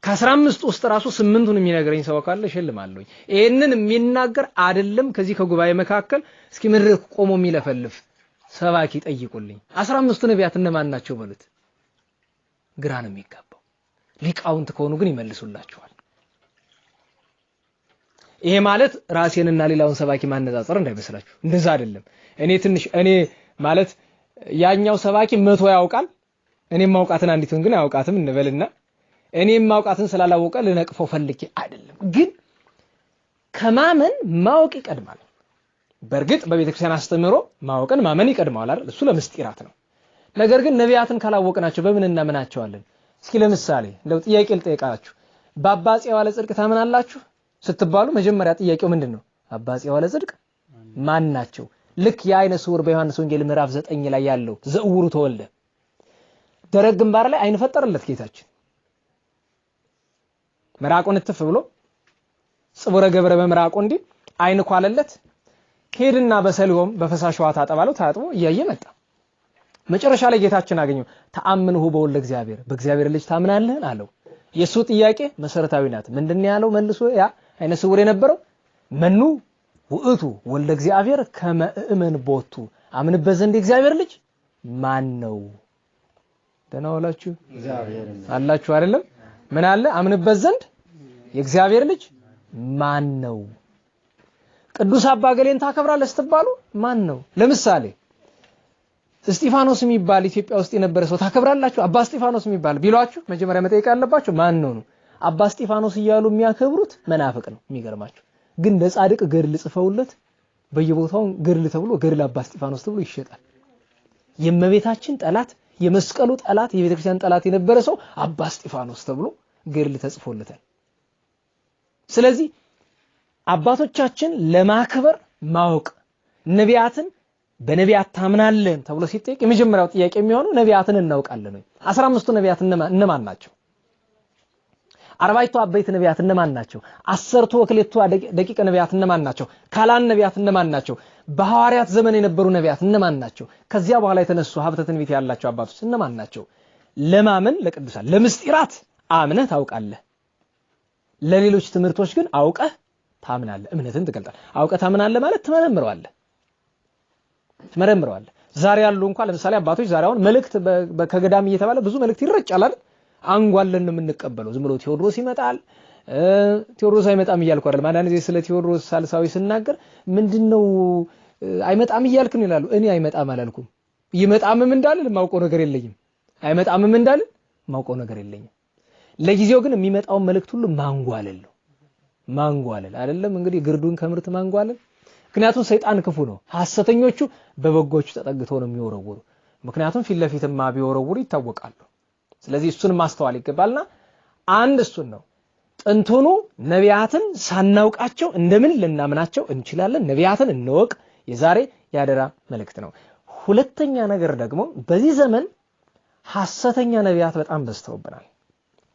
Speaker 1: ከ15 ውስጥ ራሱ 8ቱን የሚነግረኝ ሰው ካለ እሸልማለሁ። ይሄንን የሚናገር አይደለም ከዚህ ከጉባኤ መካከል እስኪ መድረክ ቆሞ የሚለፈልፍ ሰባኪ ጠይቁልኝ። 15 ነቢያት እነማን ናቸው በሉት። ግራ ነው የሚጋባው። ሊቃውንት ከሆኑ ግን ይመልሱላችኋል። ይሄ ማለት ራሴንና ሌላውን ሰባኪ ማነጻጸር እንዳይመስላችሁ፣ እንደዛ አይደለም። እኔ ማለት ያኛው ሰባኪ 100 ያውቃል፣ እኔም ማውቃትን አንዲቱን ግን ያውቃትም እንበልና እኔም ማውቃትን ስላላወቀ ልነቅፈው ፈልጌ አይደለም። ግን ከማመን ማወቅ ይቀድማል። በእርግጥ በቤተክርስቲያን አስተምሮ ማወቅን ማመን ይቀድማል አይደል? እሱ ለምስጢራት ነው። ነገር ግን ነቢያትን ካላወቅናቸው በምን እናምናቸዋለን? እስኪ ለምሳሌ እንደው ጥያቄ ልጠይቃችሁ። በአባ ጽዮን ጽድቅ ታምናላችሁ ስትባሉ መጀመሪያ ጥያቄው ምንድነው? አባ ጽዮን ጽድቅ ማን ናቸው? ልክ የአይነ ስውር በዮሐንስ ወንጌል ምዕራፍ 9 ላይ ያለው ዘእውሩ ተወልደ ደረቅ ግንባር ላይ አይን ፈጠረለት ጌታችን። መራቆን እትፍ ብሎ ጽቡረ ገብረ በመራቆ እንዲህ አይን ኳለለት። ሄድና በሰሊሆም በፈሳሽ ውሃ ታጠባለው፣ ታጥቦ እያየ መጣ። መጨረሻ ላይ ጌታችን አገኘው። ተአምንሁ በወልደ እግዚአብሔር፣ በእግዚአብሔር ልጅ ታምናለህ አለው። የሱ ጥያቄ መሰረታዊ ናት። ምንድነው ያለው መልሶ? ያ አይነ ስውር የነበረው መኑ ውእቱ ወልደ እግዚአብሔር ከመ እመን ቦቱ፣ አምንበት ዘንድ የእግዚአብሔር ልጅ ማን ነው? ደህና ዋላችሁ አላችሁ አይደለም? ምን አለ? አምንበት ዘንድ የእግዚአብሔር ልጅ ማን ነው? ቅዱስ አባ ገሌን ታከብራለህ ስትባሉ ማን ነው? ለምሳሌ እስጢፋኖስ የሚባል ኢትዮጵያ ውስጥ የነበረ ሰው ታከብራላችሁ? አባ እስጢፋኖስ የሚባል ቢሏችሁ መጀመሪያ መጠየቅ ያለባችሁ ማን ነው? አባ እስጢፋኖስ እያሉ የሚያከብሩት መናፍቅ ነው። የሚገርማችሁ ግን ለጻድቅ ገድል ጽፈውለት በየቦታው ገድል ተብሎ ገድል አባ እስጢፋኖስ ተብሎ ይሸጣል። የእመቤታችን ጠላት፣ የመስቀሉ ጠላት፣ የቤተክርስቲያን ጠላት የነበረ ሰው አባ እስጢፋኖስ ተብሎ ገድል ተጽፎለታል። ስለዚህ አባቶቻችን ለማክበር ማወቅ፣ ነቢያትን በነቢያት ታምናለን ተብሎ ሲጠየቅ የመጀመሪያው ጥያቄ የሚሆነው ነቢያትን እናውቃለን ወይ? 15ቱ ነቢያት እነማን ናቸው? 40ቱ አበይት ነቢያት እነማን ናቸው? 10ቱ ወክሌቱ ደቂቀ ነቢያት እነማን ናቸው? ካላን ነቢያት እነማን ናቸው? በሐዋርያት ዘመን የነበሩ ነቢያት እነማን ናቸው? ከዚያ በኋላ የተነሱ ሀብተ ትንቢት ያላቸው አባቶች እነማን ናቸው? ለማመን ለቅዱሳን ለምስጢራት አምነህ ታውቃለህ። ለሌሎች ትምህርቶች ግን አውቀህ ታምናለህ። እምነትን ትገልጣለህ። አውቀህ ታምናለህ ማለት ትመረምረዋለህ። ዛሬ ያሉ እንኳን ለምሳሌ አባቶች ዛሬ አሁን መልእክት ከገዳም እየተባለ ብዙ መልእክት ይረጫል አይደል? አንጓለን ነው የምንቀበለው። ዝም ብሎ ቴዎድሮስ ይመጣል፣ ቴዎድሮስ አይመጣም እያልኩ አይደለም። አንዳንድ ጊዜ ስለ ቴዎድሮስ ሳልሳዊ ስናገር ምንድነው አይመጣም እያልክ ነው ይላሉ። እኔ አይመጣም አላልኩም። ይመጣምም እንዳልል ማውቀው ነገር የለኝም። አይመጣምም እንዳልል ማውቀው ነገር የለኝም። ለጊዜው ግን የሚመጣው መልእክት ሁሉ ማንጓለል አይደለም እንግዲህ ግርዱን ከምርት ማንጓለል። ምክንያቱም ሰይጣን ክፉ ነው። ሐሰተኞቹ በበጎቹ ተጠግተው ነው የሚወረወሩ። ምክንያቱም ፊት ለፊትማ ቢወረውሩ ይታወቃሉ። ስለዚህ እሱን ማስተዋል ይገባልና አንድ እሱን ነው። ጥንቱኑ ነቢያትን ሳናውቃቸው እንደምን ልናምናቸው እንችላለን? ነቢያትን እንወቅ። የዛሬ ያደራ መልእክት ነው። ሁለተኛ ነገር ደግሞ በዚህ ዘመን ሐሰተኛ ነቢያት በጣም በዝተውብናል።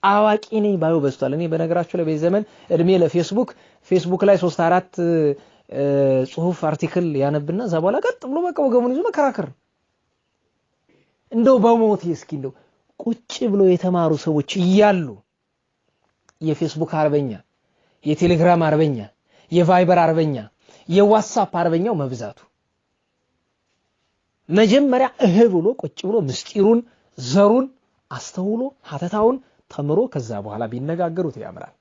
Speaker 1: አዋቂ ነኝ ባዩ በዝቷል። እኔ በነገራችሁ ላይ በዚህ ዘመን እድሜ ለፌስቡክ ላይ 3-4 ጽሁፍ አርቲክል ያነብና እዛ በኋላ ቀጥ ብሎ በቃ ወገቡን ይዞ መከራከር። እንደው በሞት እስኪ እንደው ቁጭ ብሎ የተማሩ ሰዎች እያሉ የፌስቡክ አርበኛ፣ የቴሌግራም አርበኛ፣ የቫይበር አርበኛ፣ የዋትስአፕ አርበኛው መብዛቱ መጀመሪያ ብሎ ቁጭ ብሎ ምስጢሩን ዘሩን አስተውሎ ሐተታውን ተምሮ ከዛ በኋላ ቢነጋገሩት ያምራል።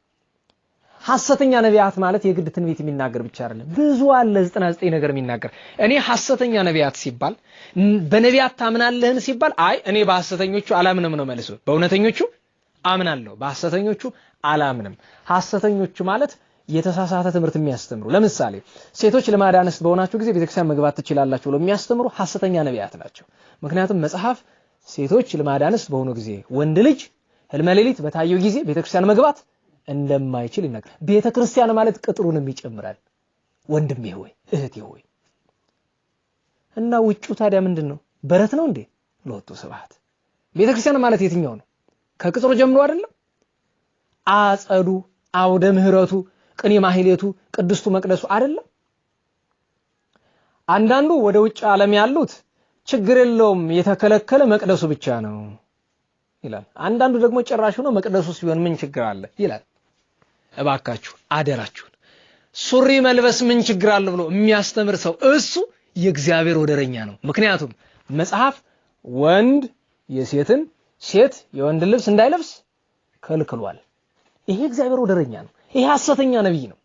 Speaker 1: ሐሰተኛ ነቢያት ማለት የግድ ትንቢት የሚናገር ብቻ አይደለም። ብዙ አለ 99 ነገር የሚናገር። እኔ ሐሰተኛ ነቢያት ሲባል በነቢያት ታምናለህን ሲባል አይ እኔ በሐሰተኞቹ አላምንም ነው መልሱ። በእውነተኞቹ አምናለሁ፣ በሐሰተኞቹ አላምንም። ሐሰተኞቹ ማለት የተሳሳተ ትምህርት የሚያስተምሩ፣ ለምሳሌ ሴቶች ልማደ አንስት በሆናችሁ ጊዜ ቤተክርስቲያን መግባት ትችላላችሁ ብለው የሚያስተምሩ ሐሰተኛ ነቢያት ናቸው። ምክንያቱም መጽሐፍ ሴቶች ልማደ አንስት በሆኑ ጊዜ ወንድ ልጅ ህልመ ሌሊት በታየው ጊዜ ቤተክርስቲያን መግባት እንደማይችል ይናገራል። ቤተክርስቲያን ማለት ቅጥሩንም ይጨምራል። ወንድሜ ሆይ እህቴ ሆይ እና ውጪው ታዲያ ምንድነው? በረት ነው እንዴ? ለወጡ ስብሐት። ቤተክርስቲያን ማለት የትኛው ነው? ከቅጥሩ ጀምሮ አይደለም? አጸዱ፣ አውደ ምህረቱ፣ ቅኔ ማህሌቱ፣ ቅድስቱ መቅደሱ አይደለም? አንዳንዱ ወደ ውጭ ዓለም ያሉት ችግር የለውም የተከለከለ መቅደሱ ብቻ ነው ይላል። አንዳንዱ ደግሞ ጭራሹ ነው መቅደሱ ሲሆን ምን ችግር አለ ይላል። እባካችሁ አደራችሁን ሱሪ መልበስ ምን ችግር አለ ብሎ የሚያስተምር ሰው እሱ የእግዚአብሔር ወደረኛ ነው። ምክንያቱም መጽሐፍ ወንድ የሴትን ሴት የወንድ ልብስ እንዳይለብስ ከልክሏል። ይሄ እግዚአብሔር ወደረኛ ነው። ይሄ ሐሰተኛ ነብይ ነው።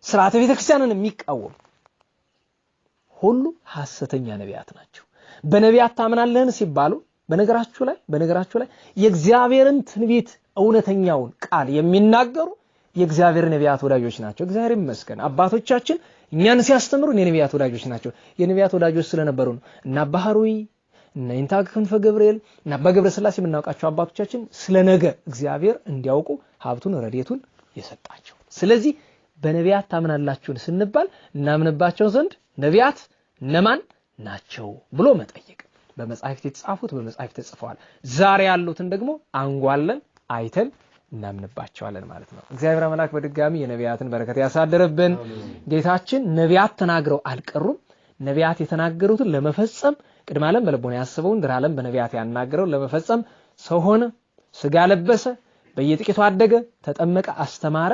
Speaker 1: ሥርዓተ ቤተክርስቲያንን የሚቃወም ሁሉ ሐሰተኛ ነቢያት ናቸው። በነቢያት ታምናለህን ሲባሉ በነገራችሁ ላይ የእግዚአብሔርን ትንቢት እውነተኛውን ቃል የሚናገሩ የእግዚአብሔር ነቢያት ወዳጆች ናቸው። እግዚአብሔር ይመስገን። አባቶቻችን እኛን ሲያስተምሩ የነቢያት ወዳጆች ናቸው። የነቢያት ወዳጆች ስለነበሩ ነው እና አባ ሐሩይ እና ይንታግ ክንፈ ገብርኤል እና አባ ገብረ ሥላሴ የምናውቃቸው አባቶቻችን ስለነገ እግዚአብሔር እንዲያውቁ ሀብቱን ረድኤቱን የሰጣቸው። ስለዚህ በነቢያት ታምናላችሁን ስንባል እናምንባቸው ዘንድ ነቢያት እነማን ናቸው ብሎ መጠየቅ። በመጽሐፍት የተጻፉት በመጽሐፍት ተጽፈዋል። ዛሬ ያሉትን ደግሞ አንጓለን አይተን እናምንባቸዋለን ማለት ነው። እግዚአብሔር አምላክ በድጋሚ የነቢያትን በረከት ያሳደረብን። ጌታችን ነቢያት ተናግረው አልቀሩም። ነቢያት የተናገሩትን ለመፈጸም ቅድመ ዓለም በልቦና ያስበውን ድኅረ ዓለም በነቢያት ያናገረው ለመፈጸም ሰው ሆነ፣ ሥጋ ለበሰ፣ በየጥቂቱ አደገ፣ ተጠመቀ፣ አስተማረ፣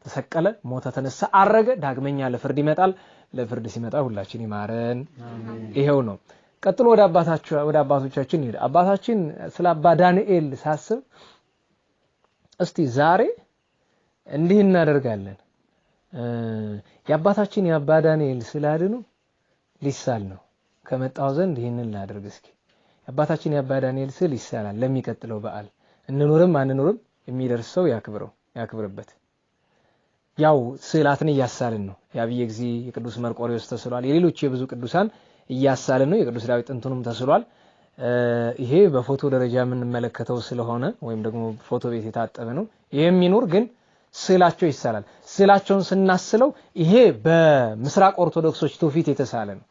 Speaker 1: ተሰቀለ፣ ሞተ፣ ተነሳ፣ አረገ፣ ዳግመኛ ለፍርድ ይመጣል። ለፍርድ ሲመጣ ሁላችን ይማረን። ይሄው ነው። ቀጥሎ ወደ አባቶቻችን ይሄድ። አባታችን ስለ አባ ዳንኤል ሳስብ እስቲ ዛሬ እንዲህ እናደርጋለን። የአባታችን የአባ ዳንኤል ስላድኑ ሊሳል ነው ከመጣው ዘንድ ይሄንን ላድርግ። እስኪ የአባታችን የአባ ዳንኤል ስል ይሳላል። ለሚቀጥለው በዓል እንኖርም አንኖርም የሚደርሰው ያክብርበት። ያው ስዕላትን እያሳልን ነው። የአብየ እግዚእ የቅዱስ መርቆሬዎስ ተስሏል። የሌሎች የብዙ ቅዱሳን እያሳልን ነው። የቅዱስ ዳዊት ጥንቱንም ተስሏል። ይሄ በፎቶ ደረጃ የምንመለከተው ስለሆነ ወይም ደግሞ ፎቶ ቤት የታጠበ ነው። ይሄም ይኖር ግን ስዕላቸው ይሳላል። ስዕላቸውን ስናስለው ይሄ በምስራቅ ኦርቶዶክሶች ትውፊት የተሳለ ነው።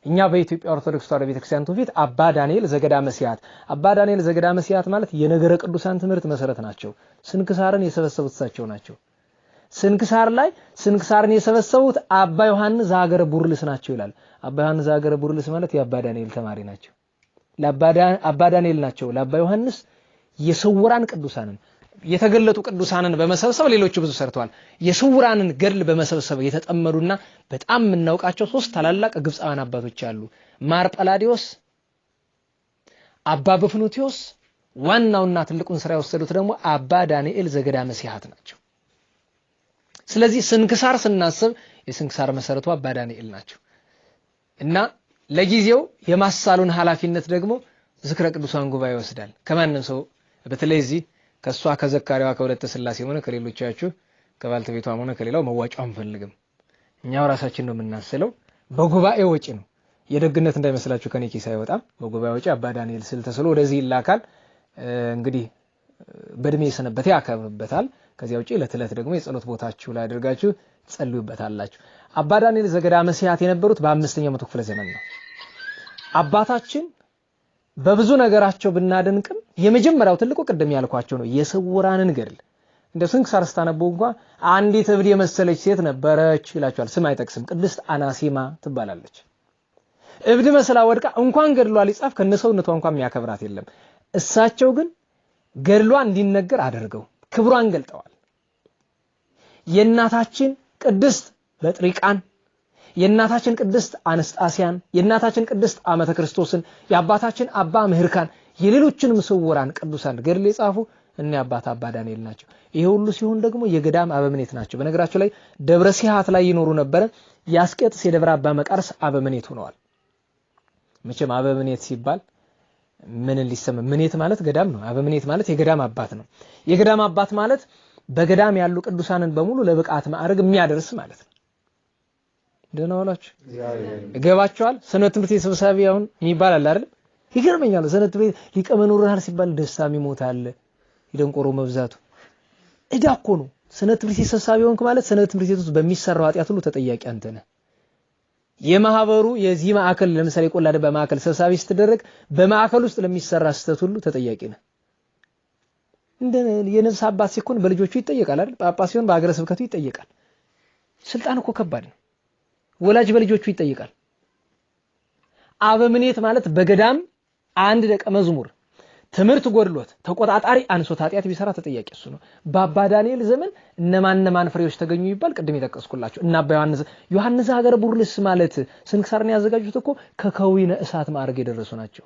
Speaker 1: እኛ በኢትዮጵያ ኦርቶዶክስ ተዋሕዶ ቤተክርስቲያን ትውፊት አባ ዳንኤል ዘገዳመ ሲያት፣ አባ ዳንኤል ዘገዳመ ሲያት ማለት የነገረ ቅዱሳን ትምህርት መሰረት ናቸው። ስንክሳርን የሰበሰቡት እሳቸው ናቸው። ስንክሳር ላይ ስንክሳርን የሰበሰቡት አባ ዮሐንስ ዘሀገረ ቡርልስ ናቸው ይላል። አባ ዮሐንስ ዘሀገረ ቡርልስ ማለት የአባ ዳንኤል ተማሪ ናቸው። አባ ዳንኤል ናቸው ለአባ ዮሐንስ የስውራን ቅዱሳንን የተገለጡ ቅዱሳንን በመሰብሰብ ሌሎች ብዙ ሰርተዋል። የስውራንን ገድል በመሰብሰብ የተጠመዱና በጣም የምናውቃቸው ሶስት ታላላቅ ግብፃውያን አባቶች አሉ። ማር ጳላዲዮስ፣ አባ በፍኑትዮስ፣ ዋናውና ትልቁን ስራ የወሰዱት ደግሞ አባ ዳንኤል ዘገዳመ ሲያት ናቸው። ስለዚህ ስንክሳር ስናስብ የስንክሳር መሰረቱ አባ ዳንኤል ናቸው እና ለጊዜው የማሳሉን ኃላፊነት ደግሞ ዝክረ ቅዱሳን ጉባኤ ይወስዳል። ከማንም ሰው በተለይ እዚህ ከሷ ከዘካሪዋ ከወለተ ሥላሴ ሆነ ከሌሎቻችሁ ከባልተቤቷም ሆነ ከሌላው መዋጫው አንፈልግም። እኛው ራሳችን ነው የምናስለው። በጉባኤ ወጪ ነው። የደግነት እንዳይመስላችሁ ከኔ ኪስ አይወጣም። በጉባኤ ወጪ አባ ዳንኤል ስል ተስሎ ወደዚህ ይላካል። እንግዲህ በእድሜ ሰነበተ ያከብርበታል። ከዚያ ውጪ ለተለት ደግሞ የጸሎት ቦታችሁ ላይ አድርጋችሁ ጸልዩበታላችሁ። አባ ዳንኤል ዘገዳመ ሲያት የነበሩት በ5ኛው መቶ ክፍለ ዘመን ነው። አባታችን በብዙ ነገራቸው ብናደንቅም የመጀመሪያው ትልቁ ቅድም ያልኳቸው ነው የስውራንን ገድል። እንደ ስንክሳር ስታነቡ እንኳን አንዲት እብድ የመሰለች ሴት ነበረች ይላችኋል። ስም አይጠቅስም። ቅድስት አናሲማ ትባላለች። እብድ መስላ ወድቃ እንኳን ገድሏ ሊጻፍ ከነሰውነቷ እንኳን የሚያከብራት የለም። እሳቸው ግን ገድሏ እንዲነገር አድርገው ክብሯን ገልጠዋል። የእናታችን ቅድስት በጥሪቃን፣ የእናታችን ቅድስት አነስጣሲያን፣ የእናታችን ቅድስት አመተ ክርስቶስን፣ የአባታችን አባ ምህርካን፣ የሌሎችንም ስውራን ቅዱሳን ገድል የጻፉ እነ አባ ዳንኤል ናቸው። ይሄ ሁሉ ሲሆን ደግሞ የገዳም አበምኔት ናቸው። በነገራቸው ላይ ደብረ ሲሃት ላይ ይኖሩ ነበር። ያስቄጥስ የደብረ አባ መቃርስ አበምኔት ሆነዋል። መቼም አበምኔት ሲባል ምን ሊሰማ ምኔት ማለት ገዳም ነው። አበምኔት ማለት የገዳም አባት ነው። የገዳም አባት ማለት በገዳም ያሉ ቅዱሳንን በሙሉ ለብቃት ማዕረግ የሚያደርስ ማለት ነው። ደህና ዋላችሁ ገባችኋል? ሰንበት ትምህርት ቤት ሰብሳቢ አሁን የሚባል አለ አይደል? ይገርመኛል። ሰንበት ትምህርት ቤት ሊቀ መኖርሃል ሲባል ደስታም ይሞታል። ይደንቆሮ መብዛቱ እዳ እኮ ነው። ሰንበት ትምህርት ቤት ሰብሳቢ ሆንክ ማለት ሰንበት ትምህርት ቤት ውስጥ በሚሰራው ኃጢአት ሁሉ ተጠያቂ አንተ ነህ። የማህበሩ የዚህ ማዕከል ለምሳሌ ቆላ ደባ ማዕከል ሰብሳቢ ስትደረግ በማዕከል ውስጥ ለሚሰራ ስተት ሁሉ ተጠያቂ ነህ። እንደ የነፍስ አባት ሲኮን በልጆቹ ይጠየቃል አይደል? ጳጳስ ሲሆን በአገረ ስብከቱ ይጠየቃል። ስልጣን እኮ ከባድ ነው። ወላጅ በልጆቹ ይጠየቃል። አበምኔት ማለት በገዳም አንድ ደቀ መዝሙር ትምህርት ጎድሎት ተቆጣጣሪ አንሶት ኃጢአት ቢሰራ ተጠያቂ እሱ ነው። በአባ ዳንኤል ዘመን እነማን ፍሬዎች ተገኙ ይባል ቅድም የጠቀስኩላችሁ እና አባ ዮሐንስ ሀገረ ቡርልስ ማለት ስንክሳርን ያዘጋጁት እኮ ከከዊነ እሳት ማዕረግ የደረሱ ናቸው።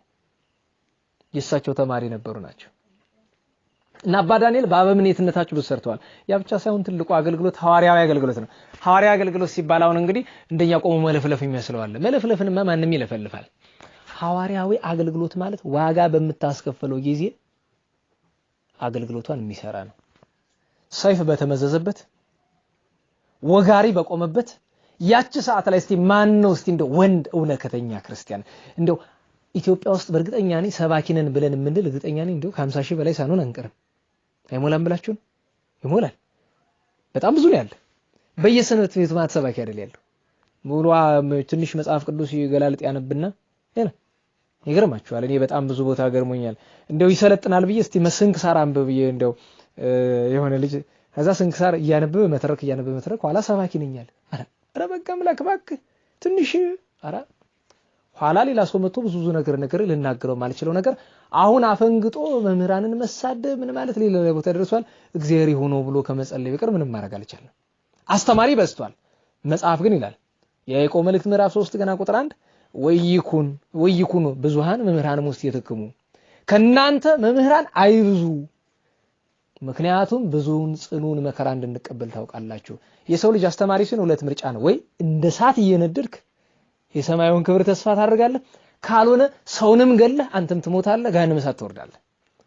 Speaker 1: የእሳቸው ተማሪ ነበሩ ናቸው። እና አባ ዳንኤል በአበምኔትነታቸው ብዙ ሰርተዋል። ያ ብቻ ሳይሆን ትልቁ አገልግሎት ሐዋርያዊ አገልግሎት ነው። ሐዋርያዊ አገልግሎት ሲባል አሁን እንግዲህ እንደኛ ቆሞ መለፍለፍ የሚመስለው አለ። መለፍለፍንማ ማንንም ይለፈልፋል። ሐዋርያዊ አገልግሎት ማለት ዋጋ በምታስከፈለው ጊዜ አገልግሎቷን የሚሰራ ነው። ሰይፍ በተመዘዘበት ወጋሪ በቆመበት ያቺ ሰዓት ላይ እስቲ ማን ነው እስቲ እንደው ወንድ እውነተኛ ክርስቲያን እንደው ኢትዮጵያ ውስጥ በእርግጠኛ ነኝ ሰባኪነን ብለን የምንል እርግጠኛ ነኝ እንደው ከ50 ሺህ በላይ ሳንሆን አንቀርም። አይሞላም ብላችሁ ይሞላል። በጣም ብዙ ነው ያለ። በየሰንበት ቤቱ ማለት ሰባኪ አይደል ያለው። ሙሉ ትንሽ መጽሐፍ ቅዱስ ይገላልጥ ያነብና ይገርማችኋል። እኔ በጣም ብዙ ቦታ ገርሞኛል። እንደው ይሰለጥናል ብዬ እስቲ ስንክሳር አንብብ ብዬ እንደው የሆነ ልጅ ከዛ ስንክሳር እያነበበ መተረክ ኋላ ሰባኪ ነኛል። አረ በቃ አምላክ እባክህ ትንሽ አረ ኋላ ሌላ ሰው መጥቶ ብዙ ነገር ልናገረው ማልችለው ነገር አሁን አፈንግጦ መምህራንን መሳደብ ምን ማለት ሌላ ቦታ ደርሷል። እግዚአብሔር ይሁን ብሎ ከመጸለይ በቀር ምንም ማድረግ አልቻለም። አስተማሪ በዝቷል። መጽሐፍ ግን ይላል የያዕቆብ መልእክት ምዕራፍ 3 ገና ቁጥር 1 ወይኩኑ ብዙሃን መምህራን ውስጥ የተከሙ ከናንተ መምህራን አይብዙ ምክንያቱም ብዙውን ጽኑን መከራ እንድንቀበል ታውቃላችሁ። የሰው ልጅ አስተማሪ ሲሆን ሁለት ምርጫ ነው። ወይ እንደ ሳት እየነደድክ የሰማዩን ክብር ተስፋ ታደርጋለህ፣ ካልሆነ ሰውንም ገለህ አንተም ትሞታለህ፣ ገሃነመ እሳት ትወርዳለህ።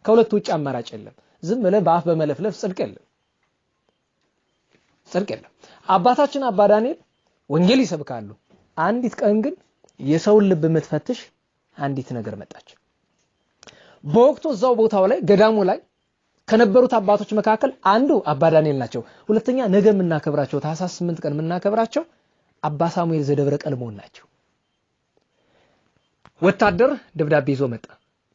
Speaker 1: ከሁለት ውጭ አማራጭ የለም። ዝም ብለህ በአፍ በመለፍለፍ ጽድቅ የለም። አባታችን አባ ዳንኤል ወንጌል ይሰብካሉ። አንዲት ቀን ግን የሰውን ልብ የምትፈትሽ አንዲት ነገር መጣች። በወቅቱ እዛው ቦታው ላይ ገዳሙ ላይ ከነበሩት አባቶች መካከል አንዱ አባ ዳንኤል ናቸው። ሁለተኛ ነገ የምናከብራቸው ታኅሳስ 8 ቀን የምናከብራቸው አባ ሳሙኤል ዘደብረ ቀልሞን ናቸው። ወታደር ደብዳቤ ይዞ መጣ።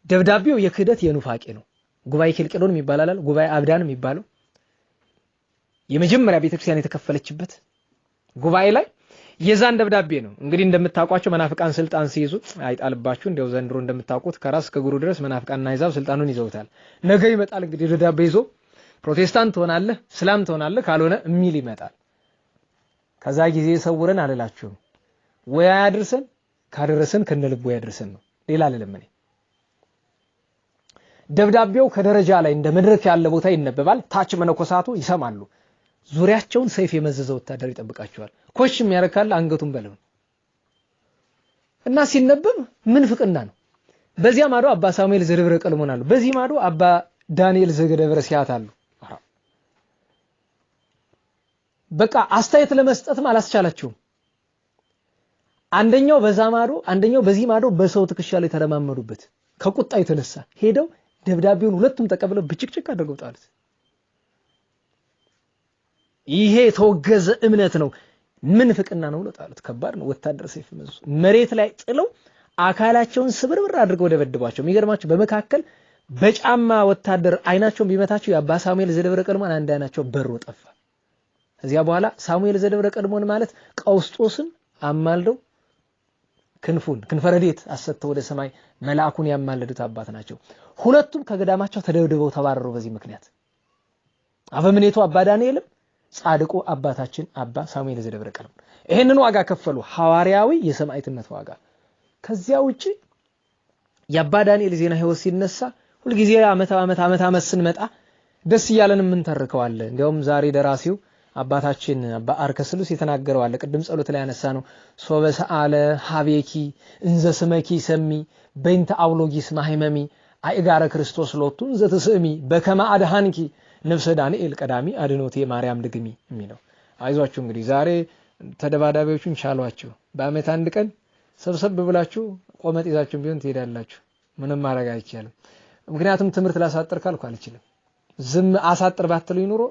Speaker 1: ደብዳቤው የክህደት የኑፋቄ ነው። ጉባኤ ኬልቄዶን ይባላል፣ ጉባኤ አብዳን የሚባለው የመጀመሪያ ቤተክርስቲያን የተከፈለችበት ጉባኤ ላይ የዛን ደብዳቤ ነው። እንግዲህ እንደምታውቋቸው መናፍቃን ስልጣን ሲይዙ አይጣልባችሁ እንደው ዘንድሮ እንደምታውቁት ከራስ ከጉሩ ድረስ መናፍቃንና አይዛብ ስልጣኑን ይዘውታል። ነገ ይመጣል እንግዲህ ደብዳቤ ይዞ ፕሮቴስታንት ትሆናለህ፣ እስላም ትሆናለህ፣ ካልሆነ የሚል ይመጣል። ከዛ ጊዜ ሰውረን አልላችሁም። ወይ ያድርሰን ካደረሰን ከነልቡ ያድርሰን ነው። ሌላ አይደለም። ደብዳቤው ከደረጃ ላይ እንደ መድረክ ያለ ቦታ ይነበባል። ታች መነኮሳቱ ይሰማሉ። ዙሪያቸውን ሰይፍ የመዘዘ ወታደር ይጠብቃቸዋል። ኮሽ የሚያረካል አንገቱን በለው እና ሲነበብ ምን ፍቅና ነው። በዚያ ማዶ አባ ሳሙኤል ዘደብረ ቀልሞን አሉ። በዚህ ማዶ አባ ዳንኤል ዘደብረ ሲያት አሉ። በቃ አስተያየት ለመስጠትም አላስቻላቸውም። አንደኛው በዛ ማዶ አንደኛው በዚህ ማዶ በሰው ትከሻ ላይ ተረማመዱበት። ከቁጣ የተነሳ ሄደው ደብዳቤውን ሁለቱም ተቀብለው ብጭቅጭቅ አድርገው ጣሉት። ይሄ ተወገዘ እምነት ነው፣ ምን ፍቅና ነው ለጣሉት። ከባድ ነው። ወታደር ሰይፍ መዙ መሬት ላይ ጥለው አካላቸውን ስብርብር አድርገው ደበደቧቸው። የሚገርማቸው በመካከል በጫማ ወታደር አይናቸውን ቢመታቸው የአባ ሳሙኤል ዘደብረ ቀልሞን አንድ አይናቸው በሮ ጠፋ። ከዚያ በኋላ ሳሙኤል ዘደብረ ቀልሞን ማለት ቀውስጦስን አማልደው ክንፈረዴት አሰጥተው ወደ ሰማይ መልአኩን ያማለዱት አባት ናቸው። ሁለቱም ከገዳማቸው ተደብድበው ተባረሩ በዚህ ምክንያት። አበምኔቱ አባ ዳንኤልም ጻድቁ አባታችን አባ ሳሙኤል ዘደብረ ቀልሞን ይሄንን ዋጋ ከፈሉ፣ ሐዋርያዊ የሰማዕትነት ዋጋ። ከዚያ ውጪ የአባ ዳንኤል ዜና ሕይወት ሲነሳ ሁሉ ጊዜ ዓመት ስንመጣ ደስ እያለን ምን ተርከዋለ። እንዲያውም ዛሬ ደራሲው አባታችን አባ አርከስሉስ የተናገረው አለ። ቅድም ጸሎት ላይ ያነሳ ነው። ሶበሰአለ ሀቤኪ እንዘ ስመኪ ሰሚ በእንተ አውሎጊስ ማህመሚ አይጋረ ክርስቶስ ሎቱ እንዘ ተስሚ በከማ አድሃንኪ ነፍሰ ዳንኤል ቀዳሚ አድኖቴ ማርያም ድግሚ የሚለው። አይዟችሁ እንግዲህ ዛሬ ተደባዳቢዎቹን ቻሏቸው። በአመት አንድ ቀን ሰብሰብ ብላችሁ ቆመጥ ይዛችሁ ቢሆን ትሄዳላችሁ። ምንም ማድረግ አይቻልም። ምክንያቱም ትምህርት ላሳጥር ካልኩ አልችልም። ዝም አሳጥር ባትሉኝ ኑሮ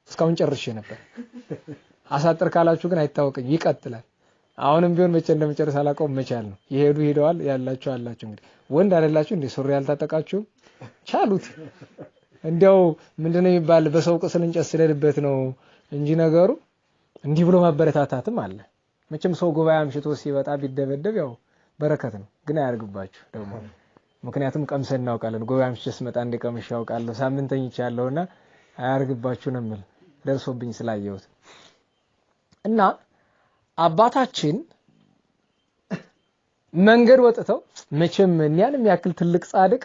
Speaker 1: እስካሁን ጨርሼ ነበር። አሳጥር ካላችሁ ግን አይታወቅኝ ይቀጥላል። አሁንም ቢሆን መቼ እንደምጨርስ አላውቀውም። መቻል ነው። ይሄዱ ሄደዋል ያላችሁ አላችሁ። እንግዲህ ወንድ አይደላችሁ እንዴ ሱሪ ያልታጠቃችሁ ቻሉት። እንዲያው ምንድነው የሚባል በሰው ቁስል እንጨት ስለልበት ነው እንጂ ነገሩ እንዲህ ብሎ ማበረታታትም አለ። መቼም ሰው ጉባኤ አምሽቶ ሲወጣ ቢደበደብ ያው በረከት ነው። ግን አያርግባችሁ ደግሞ ምክንያቱም ቀምሰን እናውቃለን። ጉባኤ አምሽቼ ስመጣ እንደቀምሽ ያውቃለሁ። ሳምንተኝ ይቻለውና አያርግባችሁ ነው የምል ደርሶብኝ ስላየሁት። እና አባታችን መንገድ ወጥተው መቼም እኛንም ያክል ትልቅ ጻድቅ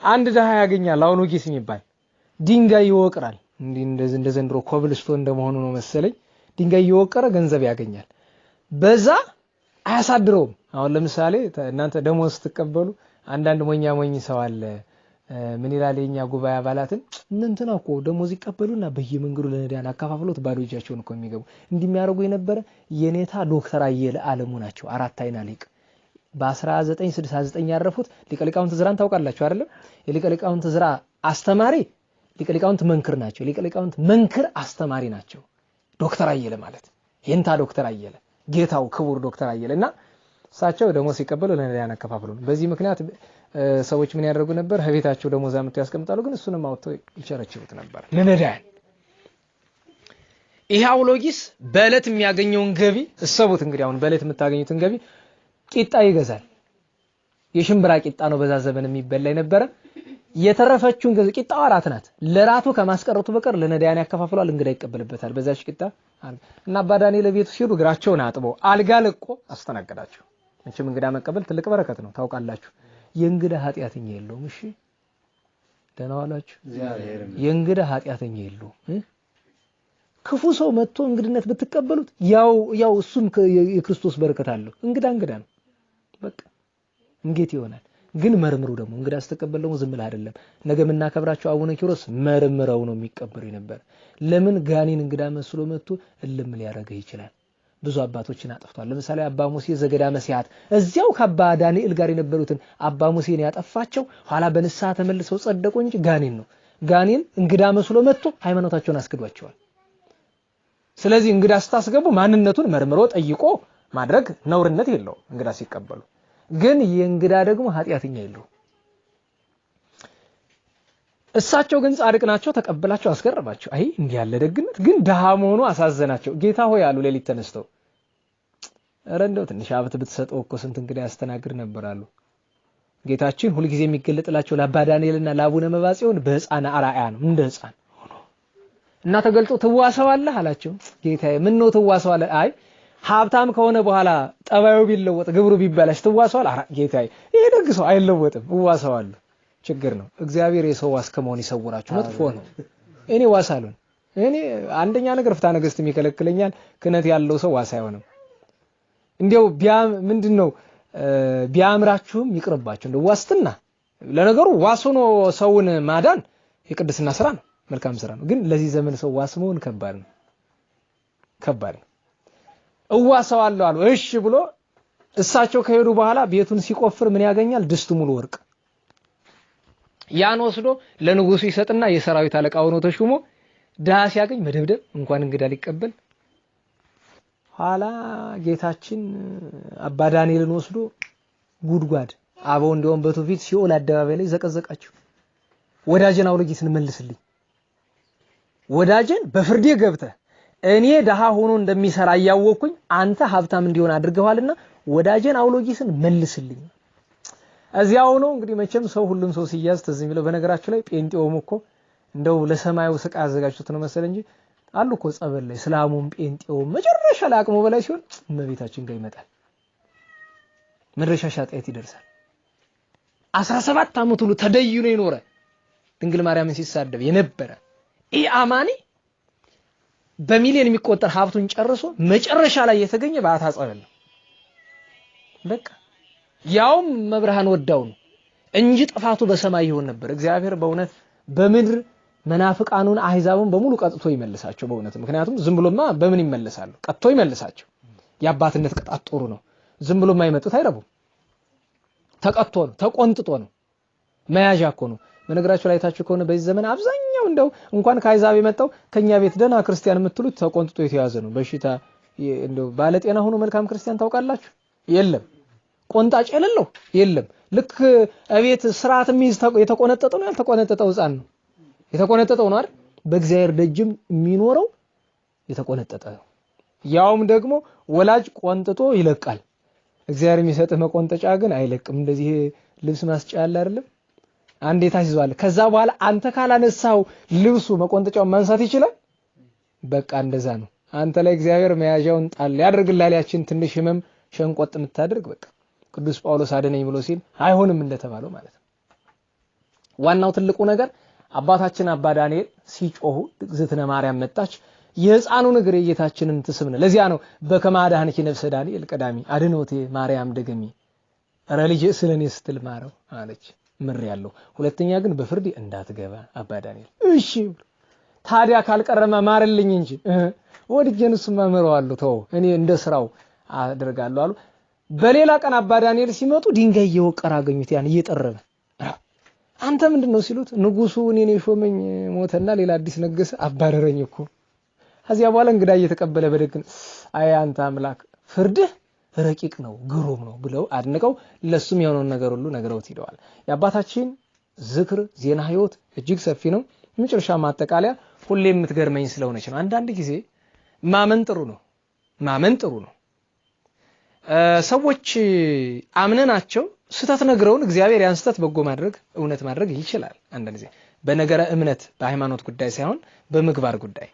Speaker 1: አንድ ደሃ ያገኛል። አውሎጊስ የሚባል ድንጋይ ይወቅራል። እንደ ዘንድሮ ኮብልስቶን እንደመሆኑ ነው መሰለኝ ድንጋይ ይወቀረ ገንዘብ ያገኛል። በዛ አያሳድረውም። አሁን ለምሳሌ እናንተ ደሞዝ ስትቀበሉ አንዳንድ ሞኝ ሰው አለ። ምን ይላል የኛ ጉባኤ አባላትን እንትና እኮ ደሞዝ ይቀበሉና በየመንገዱ ለነዳያን አካፋፍሎት ባዶ እጃቸውን እኮ የሚገቡ እንዲሚያርጉ የነበረ የኔታ ዶክተር አየለ አለሙ ናቸው። አራት አይና ሊቅ በ1969 ያረፉት ሊቀ ሊቃውንት ዝራን ታውቃላችሁ አይደል? የሊቀ ሊቃውንት ዝራ አስተማሪ ሊቀ ሊቃውንት መንክር ናቸው። ሊቀ ሊቃውንት መንክር አስተማሪ ናቸው። ዶክተር አየለ ማለት የንታ ዶክተር አየለ ጌታው ክቡር ዶክተር አየለና እሳቸው ደሞዝ ሲቀበሉ ለነዳያን አካፋፍሉ። በዚህ ምክንያት ሰዎች ምን ያደርጉ ነበር? ህቤታቸው ደሞዝ አምጥተው ያስቀምጣሉ። ግን እሱንም አውጥተው ይቸረችሩት ነበር ለነዳያን። ይሄ አውሎጊስ በእለት የሚያገኘውን ገቢ እሰቡት እንግዲህ። አሁን በእለት የምታገኙትን ገቢ ቂጣ ይገዛል። የሽምብራ ቂጣ ነው በዛ ዘመን የሚበላ የነበረ። የተረፈችውን ገዛ ቂጣው አራት ናት። ለራቱ ከማስቀረቱ በቀር ለነዳያን ያከፋፍሏል። እንግዳ ይቀበልበታል በዛች ቂጣ። እና አባ ዳንኤል ለቤቱ ሲሉ እግራቸውን አጥበው አልጋ ለቆ አስተናገዳቸው። መቼም እንግዳ መቀበል ትልቅ በረከት ነው ታውቃላችሁ። የእንግዳ ኃጢያተኛ የለውም። እሺ ደህና ዋላችሁ። የእንግዳ ኃጢያተኛ የለውም። ክፉ ሰው መጥቶ እንግድነት ብትቀበሉት ያው እሱም የክርስቶስ በረከት አለው። እንግዳ ነው በቃ እንጌት ይሆናል። ግን መርምሩ ደግሞ እንግዳ ስተቀበል ደግሞ ዝም ብለ አይደለም። ነገ የምናከብራቸው አቡነ ኪሮስ መርምረው ነው የሚቀበሉ ነበር። ለምን ጋኔን እንግዳ መስሎ መጥቶ እልም ሊያረገ ይችላል። ብዙ አባቶችን አጥፍቷል። ለምሳሌ አባ ሙሴ ዘገዳ መስያት እዚያው ከአባ ዳንኤል ጋር የነበሩትን አባ ሙሴን ያጠፋቸው ኋላ በንስሐ ተመልሰው ጸደቁ እንጂ ጋኔን ነው። ጋኔን እንግዳ መስሎ መጥቶ ሃይማኖታቸውን አስክዷቸዋል። ስለዚህ እንግዳ ስታስገቡ ማንነቱን መርምሮ ጠይቆ ማድረግ ነውርነት የለውም እንግዳ ሲቀበሉ። ግን የእንግዳ ደግሞ ኃጢያተኛ የለው። እሳቸው ግን ጻድቅ ናቸው። ተቀበላቸው አስገረባቸው። አይ እንዲህ ያለ ደግነት ግን ደሃ መሆኑ አሳዘናቸው። ጌታ ሆይ አሉ ሌሊት ተነስተው ኧረ እንደው ትንሽ ሀብት ብትሰጠው እኮ ስንት እንግዳ ያስተናግድ ነበር አሉ። ጌታችን ሁሉ ጊዜ የሚገለጥላቸው ለአባ ዳንኤልና ለአቡነ መባጽዮን በሕፃን አርአያ ነው። እንደ ሕፃን ሆኖ እና ተገልጦ ትዋሰዋለህ አላቸው። ጌታዬ ምን ነው ትዋሰዋለህ? አይ ሀብታም ከሆነ በኋላ ጠባዩ ቢለወጥ ግብሩ ቢበላሽ ትዋሰዋል? አራ ጌታዬ ይሄ ደግ ሰው አይለወጥም እዋሰዋለሁ። ችግር ነው። እግዚአብሔር የሰው ዋስ ከመሆን ይሰውራችሁ። መጥፎ ነው። እኔ ዋሳሉን እኔ አንደኛ ነገር ፍታ ነገስት የሚከለክለኛል። ክነት ያለው ሰው ዋስ አይሆንም። እንዲያው ምንድነው ቢያምራችሁም ይቅርባችሁ። እንደው ዋስትና ለነገሩ ዋስ ሆኖ ሰውን ማዳን የቅድስና ስራ ነው፣ መልካም ስራ ነው። ግን ለዚህ ዘመን ሰው ዋስ መሆን ከባድ ነው። እዋሰዋለሁ አሉ። እሺ ብሎ እሳቸው ከሄዱ በኋላ ቤቱን ሲቆፍር ምን ያገኛል? ድስት ሙሉ ወርቅ። ያን ወስዶ ለንጉሱ ይሰጥና የሰራዊት አለቃ ሆኖ ተሹሞ ዳህ ሲያገኝ መደብደብ እንኳን እንግዳ ሊቀበል። ኋላ ጌታችን አባ ዳንኤልን ወስዶ ጉድጓድ አበው እንደውም በትውፊት ሲኦል አደባባይ ላይ ዘቀዘቃቸው። ወዳጀን አውሎጊስን መልስልኝ፣ ወዳጀን በፍርዴ ገብተህ እኔ ደሃ ሆኖ እንደሚሰራ ያወቅኩኝ አንተ ሀብታም እንዲሆን አድርገዋልና ወዳጀን አውሎጊስን መልስልኝ። እዚያው ነው እንግዲህ መቼም ሰው ሁሉም ሰው ሲያዝ ተዝም ብለው። በነገራችሁ ላይ ጴንጤውም እኮ እንደው ለሰማዩ ስቃ አዘጋጅቶት ነው መሰለ እንጂ አሉ እኮ ጸበል ላይ እስላሙም ጴንጤውም መጨረሻ ላይ አቅሙ በላይ ሲሆን እመቤታችን ጋር ይመጣል። መድረሻ ሻጣይት ይደርሳል። 17 ዓመት ሁሉ ተደይኖ የኖረ ድንግል ማርያምን ሲሳደብ የነበረ ኢአማኒ በሚሊዮን የሚቆጠር ሀብቱን ጨርሶ መጨረሻ ላይ የተገኘ በአታ ጸበል ነው። በቃ ያውም መብርሃን ወዳው ነው እንጂ ጥፋቱ በሰማይ ይሆን ነበር። እግዚአብሔር በእውነት በምድር መናፍቃኑን አህዛቡን በሙሉ ቀጥቶ ይመልሳቸው በእውነት። ምክንያቱም ዝም ብሎማ በምን ይመለሳሉ? ቀጥቶ ይመልሳቸው። የአባትነት ቅጣት ጦሩ ነው። ዝም ብሎ የማይመጡት አይረቡም። ተቀጥቶ ነው፣ ተቆንጥጦ ነው፣ መያዣ እኮ ነው። በነገራችሁ ላይ ታችሁ ከሆነ በዚህ ዘመን አብዛኛው እንደው እንኳን ከአህዛብ የመጣው ከኛ ቤት ደና ክርስቲያን የምትሉት ተቆንጥጦ የተያዘ ነው። በሽታ እንደው ባለጤና ሆኖ መልካም ክርስቲያን ታውቃላችሁ? የለም። ቆንጣጭ የሌለው የለም። ልክ እቤት ስርዓት የሚይዝ የተቆነጠጠው ነው። ያልተቆነጠጠው ሕፃን ነው። የተቆነጠጠው ነው አይደል? በእግዚአብሔር ደጅም የሚኖረው የተቆነጠጠ ነው። ያውም ደግሞ ወላጅ ቆንጥጦ ይለቃል። እግዚአብሔር የሚሰጥህ መቆንጠጫ ግን አይለቅም። እንደዚህ ልብስ ማስጫ ያለ አይደለም? አንዴ ታስይዟል። ከዛ በኋላ አንተ ካላነሳው ልብሱ መቆንጠጫውን ማንሳት ይችላል? በቃ እንደዛ ነው። አንተ ላይ እግዚአብሔር መያዣውን ጣል ያደርግልሃል። ያችን ትንሽ ህመም ሸንቆጥ የምታደርግ በቃ ቅዱስ ጳውሎስ አደነኝ ብሎ ሲል አይሆንም እንደተባለው ማለት ነው። ዋናው ትልቁ ነገር አባታችን አባ ዳንኤል ሲጮሁ እግዝእትነ ማርያም መጣች። የሕፃኑን እግር የጌታችንን ትስም ነው። ለዚያ ነው በከማዳህንኪ ነፍሰ ዳንኤል ቀዳሚ አድኖቴ ማርያም ደገሚ ኧረ ልጄ ስለኔ ስትል ማረው አለች። ምር ያለው ሁለተኛ ግን በፍርድ እንዳትገባ አባ ዳንኤል እሺ ታዲያ ካልቀረማ ማርልኝ እንጂ ወድጄንስ ማመረዋለሁ ተው እኔ እንደ ስራው አደርጋለሁ አሉ። በሌላ ቀን አባ ዳንኤል ሲመጡ ድንጋይ እየወቀረ አገኙት። ያን እየጠረበ አንተ ምንድነው ሲሉት ንጉሱ እኔን የሾመኝ ሞተና ሌላ አዲስ ነገሰ አባረረኝ እኮ። ከዚያ በኋላ እንግዳ እየተቀበለ በደግን አይ አንተ አምላክ ፍርድህ ረቂቅ ነው ግሩም ነው ብለው አድንቀው ለሱም የሆነውን ነገር ሁሉ ነግረውት ሄደዋል። የአባታችን ዝክር ዜና ህይወት እጅግ ሰፊ ነው። መጨረሻ ማጠቃለያ ሁሌ የምትገርመኝ ስለሆነች ነው። አንዳንድ ጊዜ ማመን ጥሩ ነው። ማመን ጥሩ ነው። ሰዎች አምነናቸው ስተት ነግረውን እግዚአብሔር ያን ስተት በጎ ማድረግ እውነት ማድረግ ይችላል። አንዳንድ ጊዜ በነገረ እምነት በሃይማኖት ጉዳይ ሳይሆን በምግባር ጉዳይ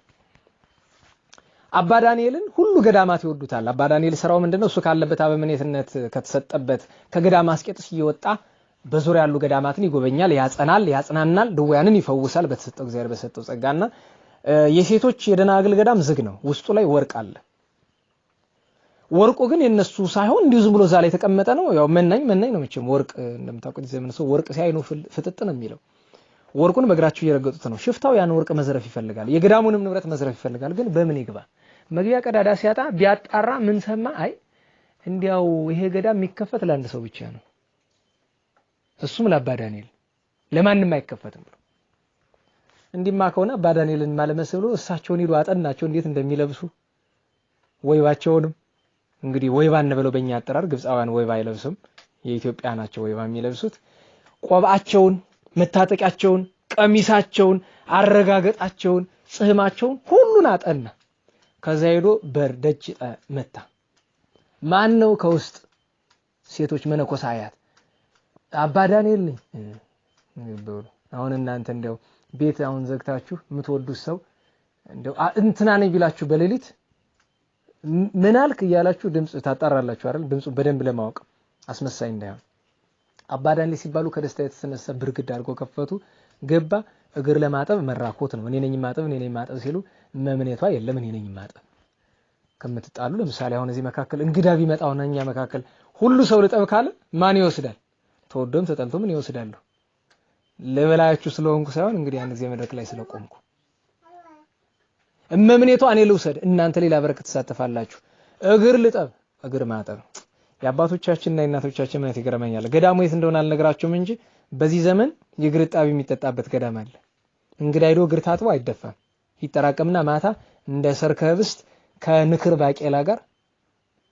Speaker 1: አባ ዳንኤልን ሁሉ ገዳማት ይወዱታል። አባ ዳንኤል ስራው ምንድነው? እሱ ካለበት አበምኔትነት ከተሰጠበት ከገዳማ አስቄጥስ እየወጣ በዙሪያ ያሉ ገዳማትን ይጎበኛል፣ ያጸናል፣ ያጽናናል፣ ድውያንን ይፈውሳል በተሰጠው እግዚአብሔር በሰጠው ጸጋና የሴቶች የደናግል ገዳም ዝግ ነው። ውስጡ ላይ ወርቅ አለ። ወርቁ ግን የነሱ ሳይሆን እንዲሁ ዝም ብሎ እዛ ላይ የተቀመጠ ነው። ያው መናኝ ነው መቼም ወርቅ እንደምታውቁት ዘመን ሰው ወርቅ ሲያይኑ ፍጥጥ ነው የሚለው። ወርቁን በእግራቸው እየረገጡት ነው። ሽፍታው ያን ወርቅ መዝረፍ ይፈልጋል። የገዳሙንም ንብረት መዝረፍ ይፈልጋል። ግን በምን ይግባ? መግቢያ ቀዳዳ ሲያጣ ቢያጣራ ምን ሰማ? አይ እንዲያው ይሄ ገዳም የሚከፈት ለአንድ ሰው ብቻ ነው፣ እሱም ለአባ ዳንኤል፣ ለማንም አይከፈትም ብሎ እንዲማ ከሆነ አባ ዳንኤልን ማለመሰሉ እሳቸውን ሄዶ አጠናቸው እንዴት እንደሚለብሱ ወይባቸውንም እንግዲህ ወይባ እንበለው በእኛ አጠራር። ግብፃውያን ወይባ አይለብሱም፣ የኢትዮጵያ ናቸው ወይባ የሚለብሱት። ቆባቸውን፣ መታጠቂያቸውን፣ ቀሚሳቸውን፣ አረጋገጣቸውን፣ ጽህማቸውን ሁሉን አጠና። ከዛ ሄዶ በርደጅ መታ። ማን ነው ከውስጥ? ሴቶች መነኮሳያት። አባ ዳንኤል ነኝ። አሁን እናንተ እንደው ቤት አሁን ዘግታችሁ የምትወዱት ሰው እንደው እንትና ነኝ ቢላችሁ በሌሊት ምን አልክ እያላችሁ ድምጽ ታጣራላችሁ አይደል? ድምጹ በደንብ ለማወቅ አስመሳይ እንዳይሆን። አባ ዳንኤል ሲባሉ ከደስታ የተነሳ ብርግድ አድርጎ ከፈቱ። ገባ። እግር ለማጠብ መራኮት ነው። እኔ ነኝ ማጠብ እኔ ነኝ ማጠብ ሲሉ መምኔቷ የለም እኔ ነኝ ማጠብ። ከምትጣሉ ለምሳሌ አሁን እዚህ መካከል እንግዳ ቢመጣውና እኛ መካከል ሁሉ ሰው ልጠብ ካለ ማን ይወስዳል? ተወዶም ተጠልቶ ምን ይወስዳሉ? ለበላያችሁ ስለሆንኩ ሳይሆን እንግዲህ አንድ ጊዜ መድረክ ላይ ስለቆምኩ እመምኔቷ እኔ ልውሰድ፣ እናንተ ሌላ በረከት ተሳተፋላችሁ። እግር ልጠብ፣ እግር ማጠብ የአባቶቻችንና የእናቶቻችን ማለት ይገርመኛል። ገዳሙ የት እንደሆነ አልነግራችሁም እንጂ በዚህ ዘመን የእግር ጣቢ የሚጠጣበት ገዳም አለ። እንግዳ ሄዶ እግር ታጥቦ አይደፋም። ይጠራቀምና ማታ እንደ ሰርከ ህብስት ከንክር ባቄላ ጋር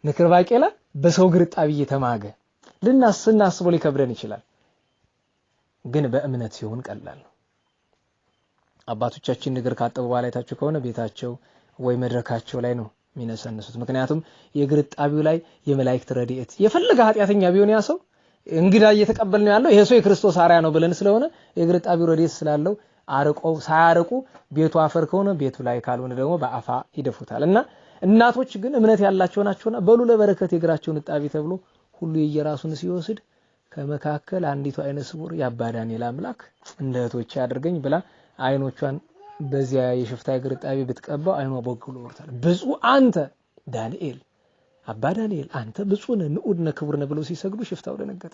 Speaker 1: ንክር ባቄላ በሰው እግር ጣቢ እየተማገ ልናስበው ሊከብደን ይችላል። ግን በእምነት ሲሆን ቀላል ነው። አባቶቻችን እግር ካጠቡ በኋላ አይታችሁ ከሆነ ቤታቸው ወይ መድረካቸው ላይ ነው የሚነሰንሱት። ምክንያቱም የእግር ጣቢው ላይ የመላእክት ረድኤት የፈለገ ኃጢአተኛ ቢሆን ያ ሰው እንግዳ እየተቀበልን ያለው ይሄ ሰው የክርስቶስ አርያ ነው ብለን ስለሆነ የእግር ጣቢው ረድኤት ስላለው አርቀው ሳያርቁ ቤቱ አፈር ከሆነ ቤቱ ላይ ካልሆነ ደግሞ በአፋ ይደፉታል። እና እናቶች ግን እምነት ያላቸው ናቸውና በሉ ለበረከት የእግራቸውን ጣቢ ተብሎ ሁሉ የየራሱን ሲወስድ ከመካከል አንዲቱ አይነ ስውር የአባ ዳንኤል አምላክ እንደ እህቶቼ አድርገኝ ብላ አይኖቿን በዚያ የሽፍታ እግር ጣቢ ብትቀባው አይኗ በግሎ ወርታል። ብፁዕ አንተ ዳንኤል አባ ዳንኤል አንተ ብፁዕ ነህ ንዑድ ነህ ክቡር ነህ ብለው ሲሰግዱ ሽፍታው ደነገጠ።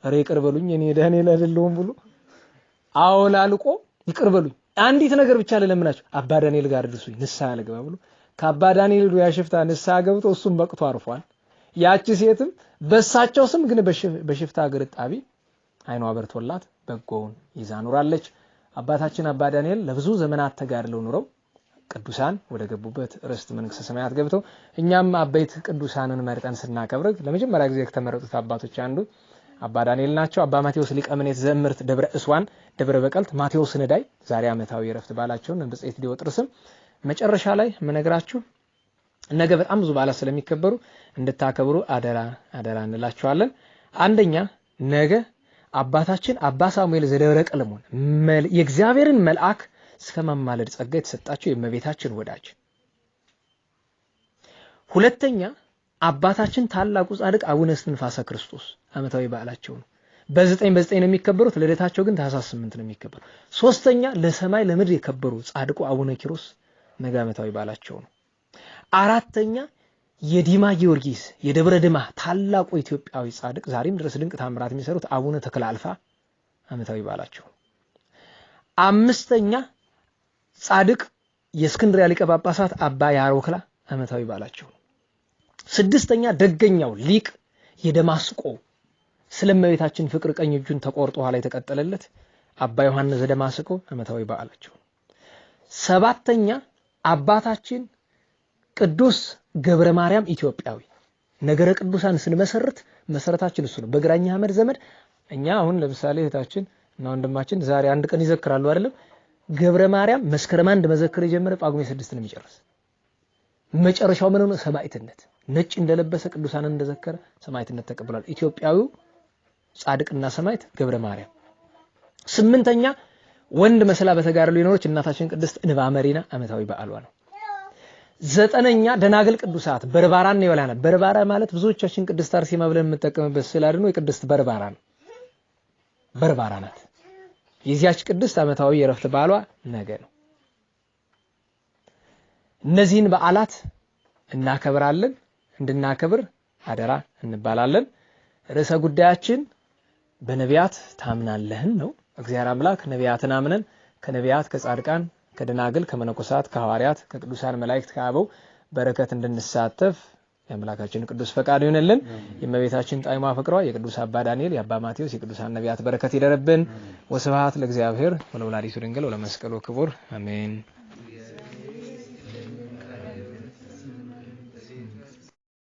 Speaker 1: ኧረ ይቅር በሉኝ እኔ ዳንኤል አይደለሁም ብሎ አውላልቆ ይቅር በሉኝ አንዲት ነገር ብቻ ለለምናችሁ አባ ዳንኤል ጋር ድርሱኝ ንስሐ ልግባ ብሎ ከአባ ዳንኤል ያ ሽፍታ ንስሐ ገብቶ እሱም በቅቶ አርፏል። ያቺ ሴትም በሳቸው ስም ግን በሽፍታ እግር ጣቢ አይኗ በርቶላት በጎውን ይዛ ኑራለች። አባታችን አባ ዳንኤል ለብዙ ዘመናት ተጋድለው ኑረው ቅዱሳን ወደ ገቡበት ርስት መንግስተ ሰማያት ገብተው እኛም አበይት ቅዱሳንን መርጠን ስናከብር ለመጀመሪያ ጊዜ ከተመረጡት አባቶች አንዱ አባ ዳንኤል ናቸው። አባ ማቴዎስ ሊቀ ምኔት ዘምርት ደብረ እስዋን ደብረ በቀልት ማቴዎስ ንዳይ ዛሬ ዓመታዊ ረፍት ባላቸውን በጽይት ዲዮጥርስም መጨረሻ ላይ መነግራችሁ ነገ በጣም ብዙ በዓላት ስለሚከበሩ እንድታከብሩ አደራ እንላችኋለን። አንደኛ ነገ አባታችን አባ ሳሙኤል ዘደብረ ቀለሞን የእግዚአብሔርን መልአክ እስከማማለድ ጸጋ የተሰጣቸው የእመቤታችን ወዳጅ። ሁለተኛ አባታችን ታላቁ ጻድቅ አቡነ እስትንፋሰ ክርስቶስ ዓመታዊ በዓላቸው ነው። በ9 ነው የሚከበሩት። ልደታቸው ግን ታኅሳስ 8 ነው የሚከበረው። ሶስተኛ ለሰማይ ለምድር የከበሩ ጻድቁ አቡነ ኪሮስ ነገ ዓመታዊ በዓላቸው ነው። አራተኛ የዲማ ጊዮርጊስ የደብረ ድማ ታላቁ ኢትዮጵያዊ ጻድቅ ዛሬም ድረስ ድንቅ ታምራት የሚሰሩት አቡነ ተክለ አልፋ ዓመታዊ በዓላቸው። አምስተኛ ጻድቅ የእስክንድርያ ሊቀ ጳጳሳት አባ ያሮክላ ዓመታዊ በዓላቸው። ስድስተኛ ደገኛው ሊቅ የደማስቆ ስለመቤታችን ፍቅር ቀኝ እጁን ተቆርጦ ኋላ የተቀጠለለት አባ ዮሐንስ ዘደማስቆ ዓመታዊ በዓላቸው። ሰባተኛ አባታችን ቅዱስ ገብረ ማርያም ኢትዮጵያዊ ነገረ ቅዱሳን ስንመሰርት መሰረታችን እሱ ነው። በግራኛ አህመድ ዘመድ እኛ አሁን ለምሳሌ እህታችን እና ወንድማችን ዛሬ አንድ ቀን ይዘክራሉ አይደለም። ገብረ ማርያም መስከረም 1 መዘክር የጀመረ ጳጉሜ 6 ነው የሚጨርስ። መጨረሻው ምን ነው? ሰማዕትነት። ነጭ እንደለበሰ ቅዱሳን እንደዘከረ ሰማዕትነት ተቀብሏል። ኢትዮጵያዊው ጻድቅና ሰማዕት ገብረ ማርያም። ስምንተኛ ወንድ መስላ በተጋድሎ የኖረች እናታችን ቅድስት እንባ መሪና ዓመታዊ በዓሏ ነው። ዘጠነኛ ደናግል ቅዱሳት በርባራን ነው ይላል። በርባራ ማለት ብዙዎቻችን ቅድስት አርሴማ ብለን የምንጠቀምበት ስላድኖ የቅድስት በርባራ ነው። በርባራ ናት። የዚያች ቅድስት ዓመታዊ የረፍት በዓሏ ነገ ነው። እነዚህን በዓላት እናከብራለን። እንድናከብር አደራ እንባላለን። ርዕሰ ጉዳያችን በነቢያት ታምናለህን ነው። እግዚአብሔር አምላክ ነቢያትን አምነን ከነቢያት ከጻድቃን ከደናግል ከመነኮሳት ከሐዋርያት ከቅዱሳን መላእክት ከአበው በረከት እንድንሳተፍ የአምላካችን ቅዱስ ፈቃድ ይሁንልን። የእመቤታችን ጣዕሟ ፍቅሯ የቅዱስ አባ ዳንኤል የአባ ማቴዎስ የቅዱሳን ነቢያት በረከት ይደረብን። ወስብሐት ለእግዚአብሔር ወለወላዲቱ ድንግል ወለመስቀሉ ክቡር አሜን።